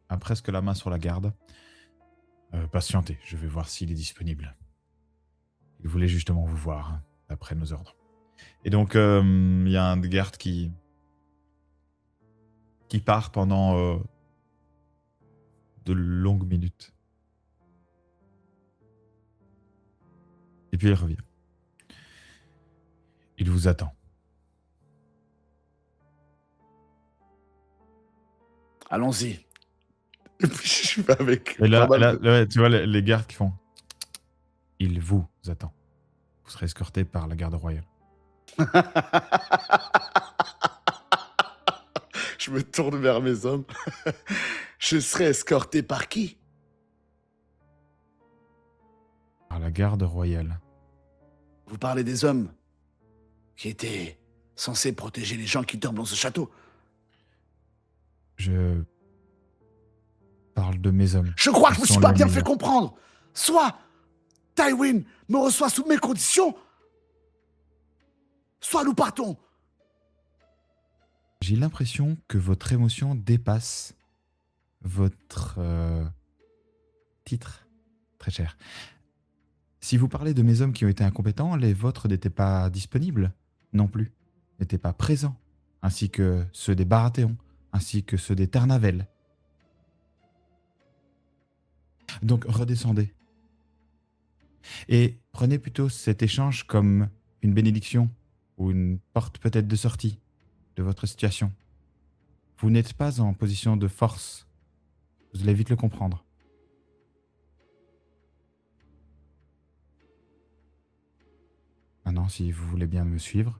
a presque la main sur la garde. Patientez, je vais voir s'il est disponible. Il voulait justement vous voir, hein, d'après nos ordres. Et donc, il y a un garde qui part pendant de longues minutes. Et puis il revient. Il vous attend. Allons-y. Et puis je vais avec. Et là, pas mal de- là, tu vois les gardes qui font. Il vous attend. Vous serez escorté par la garde royale. Je me tourne vers mes hommes. Je serai escorté par qui? Par la garde royale. Vous parlez des hommes qui étaient censés protéger les gens qui dorment dans ce château. Je parle de mes hommes. Je crois que je Ils me suis sont pas les bien fait meilleurs. comprendre. Soit Tywin me reçoit sous mes conditions, soit nous partons. J'ai l'impression que votre émotion dépasse votre titre. Très cher. Si vous parlez de mes hommes qui ont été incompétents, les vôtres n'étaient pas disponibles non plus. N'étaient pas présents. Ainsi que ceux des Baratheons. Ainsi que ceux des Ternavel. Donc redescendez. Et prenez plutôt cet échange comme une bénédiction ou une porte peut-être de sortie de votre situation. Vous n'êtes pas en position de force. Vous allez vite le comprendre. Maintenant, si vous voulez bien me suivre,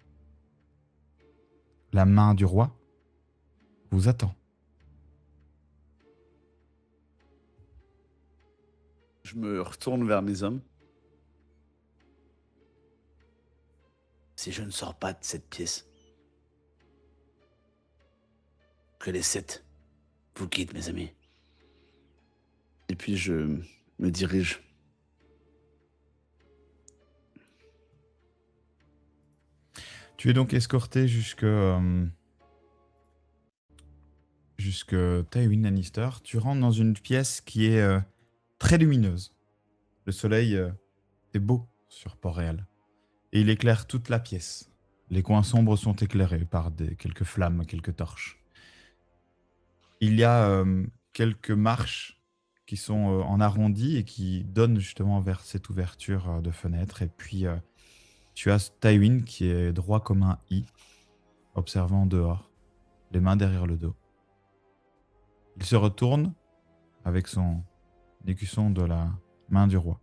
la main du roi vous attend. Je me retourne vers mes hommes. Si je ne sors pas de cette pièce, que les 7 vous quittent, mes amis. Et puis je me dirige. Tu es donc escorté jusque Tywin Lannister. Tu rentres dans une pièce qui est très lumineuse. Le soleil est beau sur Port-Réal. Et il éclaire toute la pièce. Les coins sombres sont éclairés par quelques flammes, quelques torches. Il y a quelques marches qui sont en arrondi et qui donnent justement vers cette ouverture de fenêtre. Et puis, tu as Tywin qui est droit comme un i, observant dehors, les mains derrière le dos. Il se retourne avec son écusson de la main du roi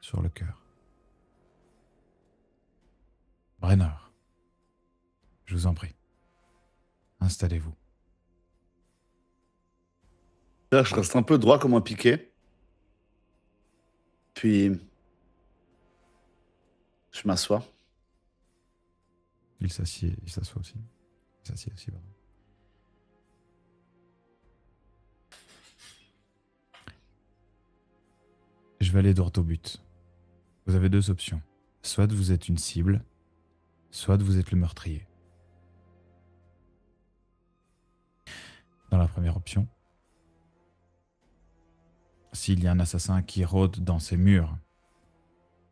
sur le cœur. Brenner, je vous en prie, installez-vous. Là, je reste un peu droit comme un piquet. Puis, je m'assois. Il s'assoit aussi. Il s'assied aussi, pardon. Je vais aller droit au but. Vous avez 2 options. Soit vous êtes une cible, soit vous êtes le meurtrier. Dans la première option, s'il y a un assassin qui rôde dans ces murs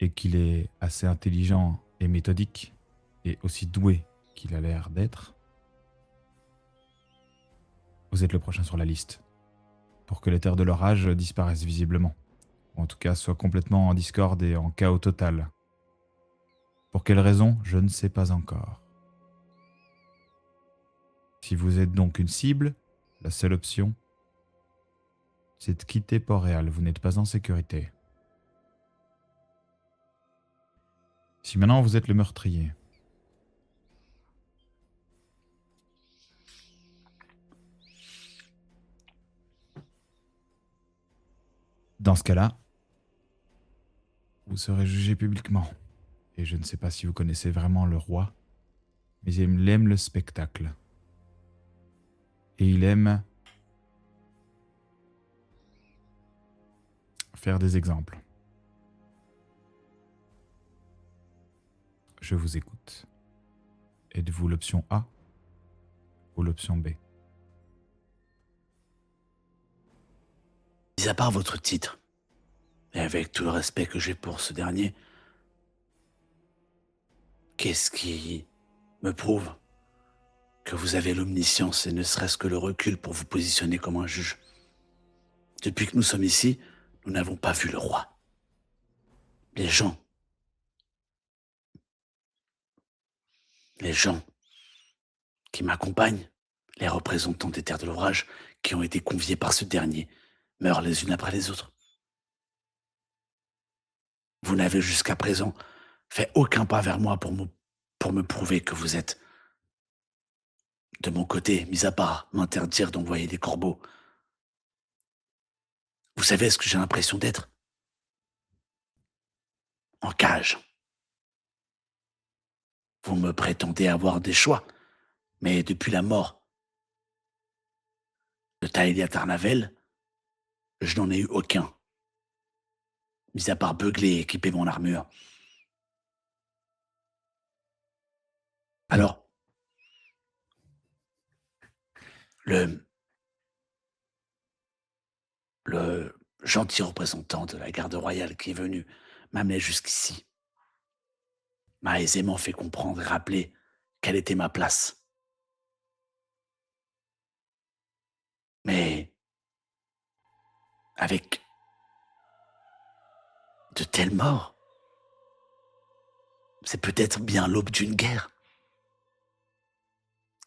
et qu'il est assez intelligent et méthodique et aussi doué qu'il a l'air d'être, vous êtes le prochain sur la liste pour que les terres de l'orage disparaissent visiblement. Ou en tout cas soient complètement en discorde et en chaos total. Pour quelle raison, je ne sais pas encore. Si vous êtes donc une cible, la seule option, c'est de quitter Port-Réal. Vous n'êtes pas en sécurité. Si maintenant vous êtes le meurtrier, dans ce cas-là, vous serez jugé publiquement. Et je ne sais pas si vous connaissez vraiment le roi, mais il aime le spectacle. Et il aime faire des exemples. Je vous écoute. Êtes-vous l'option A ou l'option B? Mis à part votre titre, et avec tout le respect que j'ai pour ce dernier, qu'est-ce qui me prouve que vous avez l'omniscience et ne serait-ce que le recul pour vous positionner comme un juge? Depuis que nous sommes ici, nous n'avons pas vu le roi. Les gens qui m'accompagnent, les représentants des terres de l'orage qui ont été conviés par ce dernier, meurent les unes après les autres. Vous n'avez jusqu'à présent fait aucun pas vers moi pour me prouver que vous êtes de mon côté, mis à part m'interdire d'envoyer des corbeaux. Vous savez ce que j'ai l'impression d'être? En cage. Vous me prétendez avoir des choix, mais depuis la mort de Taelia Tarnavel, je n'en ai eu aucun. Mis à part beugler et équiper mon armure. Alors, le gentil représentant de la garde royale qui est venu m'amener jusqu'ici m'a aisément fait comprendre et rappeler quelle était ma place. Mais avec de telles morts, c'est peut-être bien l'aube d'une guerre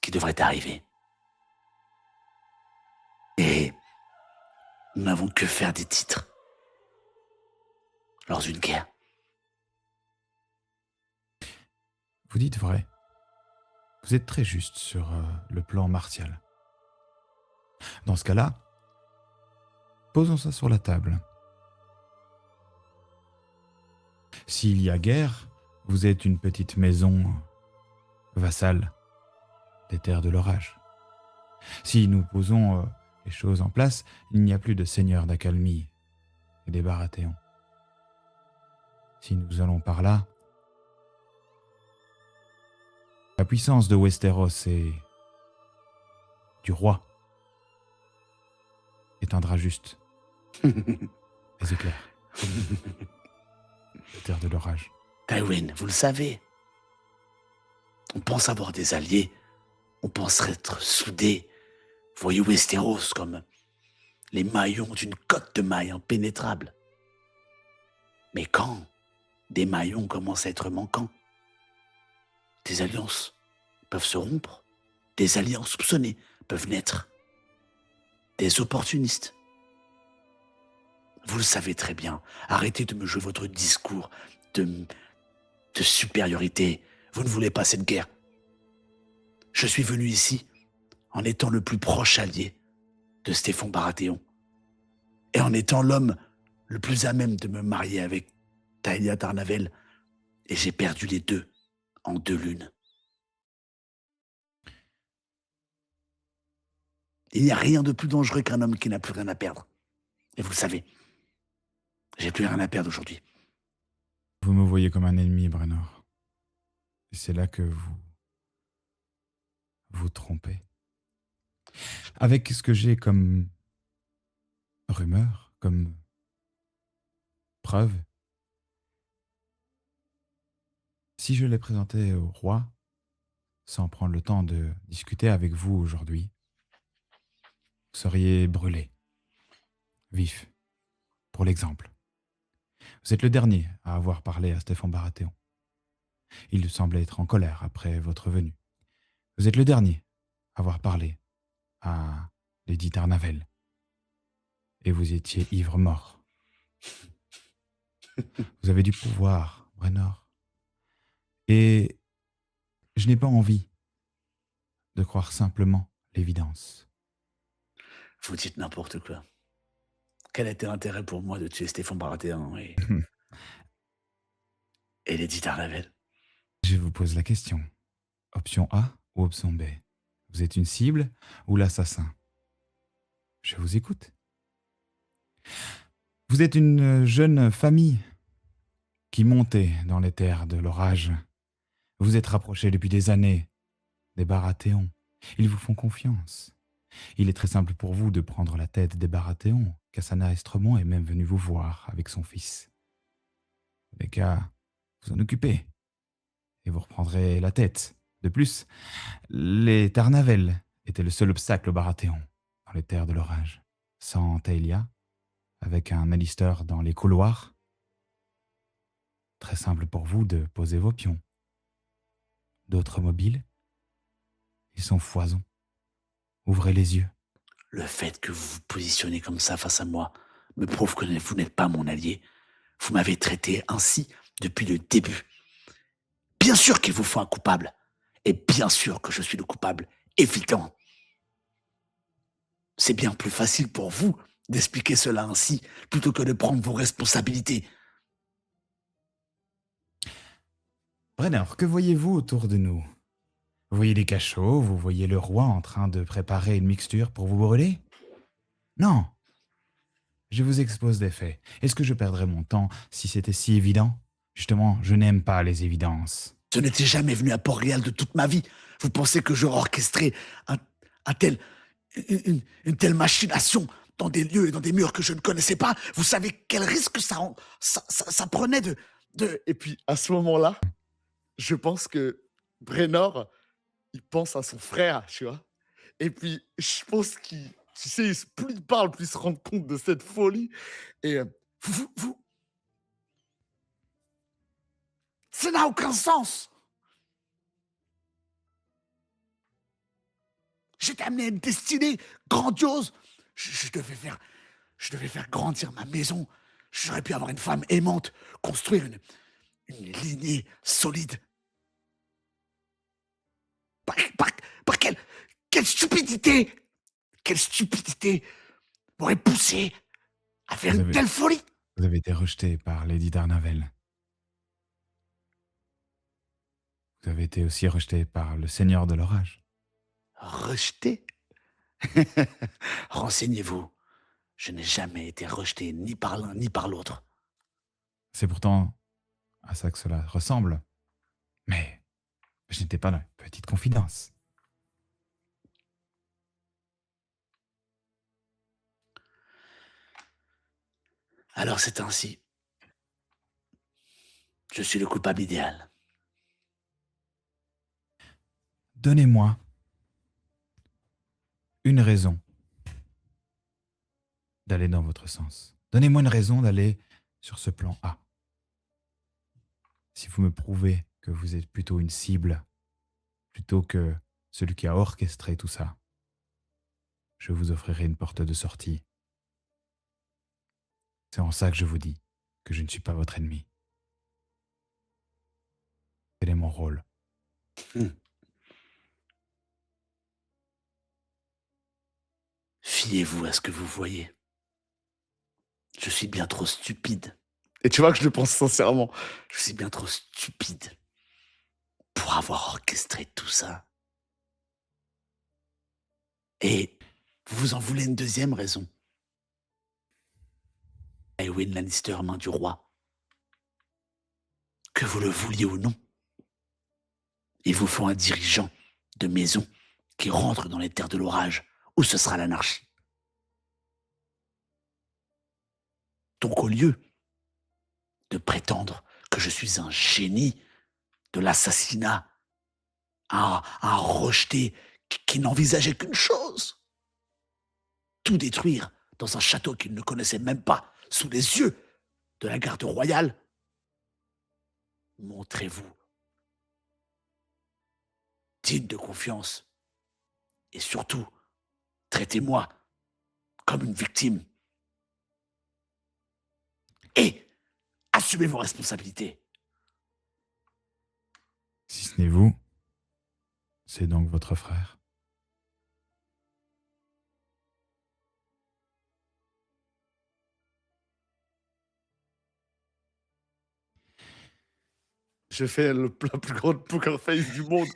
qui devrait arriver. Et nous n'avons que faire des titres lors d'une guerre. Vous dites vrai. Vous êtes très juste sur le plan martial. Dans ce cas-là, posons ça sur la table. S'il y a guerre, vous êtes une petite maison vassale des terres de l'orage. Si nous posons les choses en place, il n'y a plus de seigneurs d'Accalmie et des Baratheons. Si nous allons par là, la puissance de Westeros et du roi éteindra juste les éclairs des terres de l'orage. Tywin, vous le savez. On pense avoir des alliés. On pense être soudés. Voyez Westeros comme les maillons d'une cotte de mailles impénétrable. Mais quand des maillons commencent à être manquants, des alliances peuvent se rompre, des alliés insoupçonnés peuvent naître, des opportunistes. Vous le savez très bien. Arrêtez de me jouer votre discours de supériorité. Vous ne voulez pas cette guerre. Je suis venu ici en étant le plus proche allié de Stéphane Baratheon et en étant l'homme le plus à même de me marier avec Talia Tarnavel, et j'ai perdu les deux en 2 lunes. Il n'y a rien de plus dangereux qu'un homme qui n'a plus rien à perdre. Et vous le savez, j'ai plus rien à perdre aujourd'hui. Vous me voyez comme un ennemi, Brennor. Et c'est là que vous trompez. Avec ce que j'ai comme rumeur, comme preuve, si je l'ai présenté au roi, sans prendre le temps de discuter avec vous aujourd'hui, vous seriez brûlé, vif, pour l'exemple. Vous êtes le dernier à avoir parlé à Stéphane Baratheon. Il semblait être en colère après votre venue. Vous êtes le dernier à avoir parlé à Lady Tarnavel. Et vous étiez ivre-mort. Vous avez du pouvoir, Brennor. Et je n'ai pas envie de croire simplement l'évidence. Vous dites n'importe quoi. Quel était l'intérêt pour moi de tuer Stéphane Baratheon et Lady Tarnavel? Je vous pose la question. Option A ou option B? Vous êtes une cible ou l'assassin? Je vous écoute. Vous êtes une jeune famille qui montait dans les terres de l'orage. Vous êtes rapprochés depuis des années des Baratheons. Ils vous font confiance. Il est très simple pour vous de prendre la tête des Baratheons. Cassana Estremont est même venu vous voir avec son fils. Vous n'avez qu'à vous en occuper et vous reprendrez la tête. De plus, les Tarnavel étaient le seul obstacle aux Baratheons dans les terres de l'orage. Sans Taelia, avec un Alistair dans les couloirs, très simple pour vous de poser vos pions. D'autres mobiles, ils sont foison. Ouvrez les yeux. Le fait que vous vous positionnez comme ça face à moi me prouve que vous n'êtes pas mon allié. Vous m'avez traité ainsi depuis le début. Bien sûr qu'il vous faut un coupable. Et bien sûr que je suis le coupable évident. C'est bien plus facile pour vous d'expliquer cela ainsi plutôt que de prendre vos responsabilités. Brennor, que voyez-vous autour de nous? Vous voyez des cachots, vous voyez le roi en train de préparer une mixture pour vous brûler? Non. Je vous expose des faits. Est-ce que je perdrais mon temps si c'était si évident? Justement, je n'aime pas les évidences. Je n'étais jamais venu à Port-Réal de toute ma vie. Vous pensez que j'aurais orchestré une telle machination dans des lieux et dans des murs que je ne connaissais pas? Vous savez quel risque ça prenait de... Et puis, à ce moment-là, je pense que Brennor, il pense à son frère, tu vois. Et puis, je pense qu'il... Tu sais, plus il parle, plus il se rend compte de cette folie. Et vous Ça n'a aucun sens. J'étais amené à une destinée grandiose. Je devais faire grandir ma maison. J'aurais pu avoir une femme aimante, construire une lignée solide. Par quelle stupidité m'aurait poussé à faire Vous une avez- telle folie. Vous avez été rejeté par Lady Darnavel. Vous avez été aussi rejeté par le Seigneur de l'Orage. Rejeté? Renseignez-vous. Je n'ai jamais été rejeté ni par l'un ni par l'autre. C'est pourtant à ça que cela ressemble. Mais je n'étais pas dans une petite confidence. Alors c'est ainsi. Je suis le coupable idéal. Donnez-moi une raison d'aller dans votre sens. Donnez-moi une raison d'aller sur ce plan A. Si vous me prouvez que vous êtes plutôt une cible, plutôt que celui qui a orchestré tout ça, je vous offrirai une porte de sortie. C'est en ça que je vous dis que je ne suis pas votre ennemi. Quel est mon rôle? Fiez-vous à ce que vous voyez. Je suis bien trop stupide. Et tu vois que je le pense sincèrement. Je suis bien trop stupide pour avoir orchestré tout ça. Et vous vous en voulez une deuxième raison. Tywin Lannister, main du roi. Que vous le vouliez ou non, il vous faut un dirigeant de maison qui rentre dans les terres de l'orage, où ce sera l'anarchie. Donc au lieu de prétendre que je suis un génie de l'assassinat, un rejeté qui n'envisageait qu'une chose, tout détruire dans un château qu'il ne connaissait même pas, sous les yeux de la garde royale, montrez-vous digne de confiance et surtout, traitez-moi comme une victime et assumez vos responsabilités. Si ce n'est vous, c'est donc votre frère. Je fais la plus grande poker face du monde.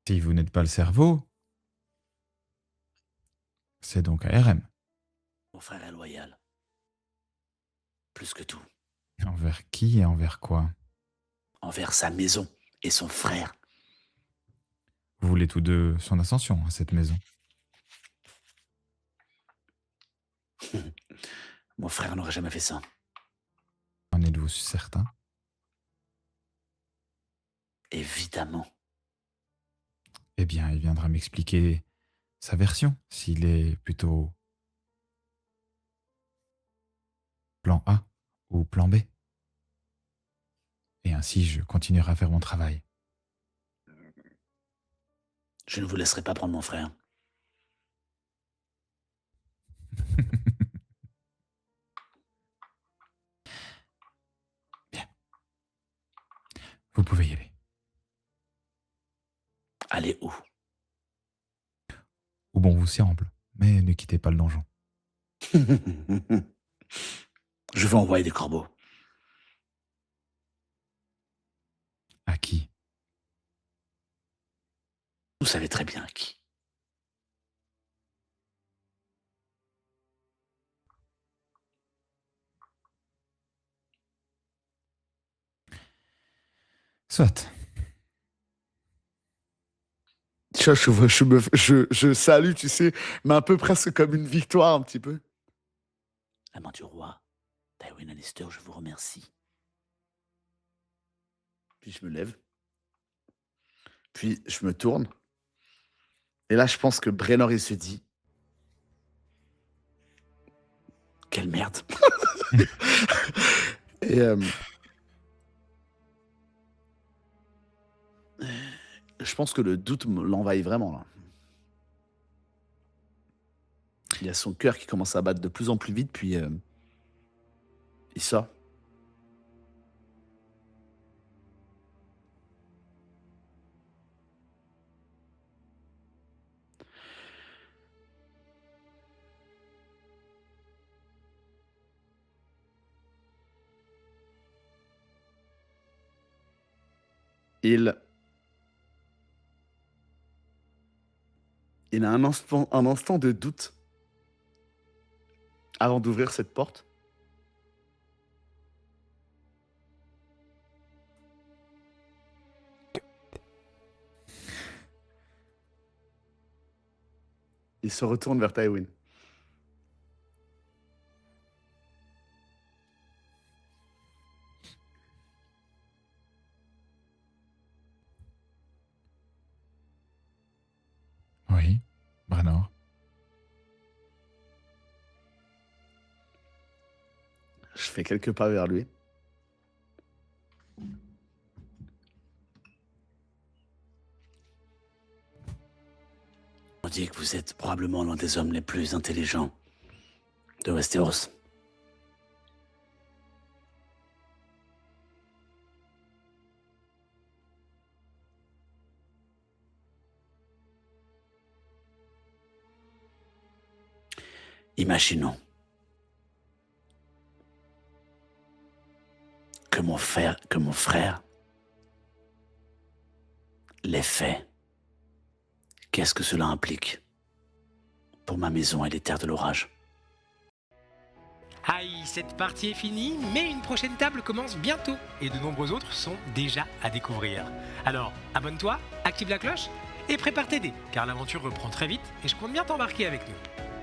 Si vous n'êtes pas le cerveau, c'est donc ARM. Mon frère est loyal. Plus que tout. Envers qui et envers quoi? Envers sa maison et son frère. Vous voulez tous deux son ascension à cette maison. Mon frère n'aurait jamais fait ça. En êtes-vous certain? Évidemment. Eh bien, il viendra m'expliquer sa version, s'il est plutôt plan A ou plan B. Et ainsi, je continuerai à faire mon travail. Je ne vous laisserai pas prendre mon frère. Bien. Vous pouvez y aller. Allez où? Où bon vous semble, mais ne quittez pas le donjon. Je vais envoyer des corbeaux. À qui? Vous savez très bien à qui. Soit. Je salue, tu sais, mais un peu presque comme une victoire, un petit peu. La main du roi, Tywin Lannister, je vous remercie. Puis je me lève. Puis je me tourne. Et là, je pense que Brennor, il se dit, quelle merde. Et je pense que le doute l'envahit vraiment là. Il y a son cœur qui commence à battre de plus en plus vite, puis il sort. Il a un instant de doute avant d'ouvrir cette porte. Il se retourne vers Tywin. Oui, Branor. Je fais quelques pas vers lui. On dit que vous êtes probablement l'un des hommes les plus intelligents de Westeros. Imaginons que mon frère l'ait fait. Qu'est-ce que cela implique pour ma maison et les terres de l'orage? Aïe, cette partie est finie, mais une prochaine table commence bientôt et de nombreux autres sont déjà à découvrir. Alors, abonne-toi, active la cloche et prépare tes dés, car l'aventure reprend très vite et je compte bien t'embarquer avec nous.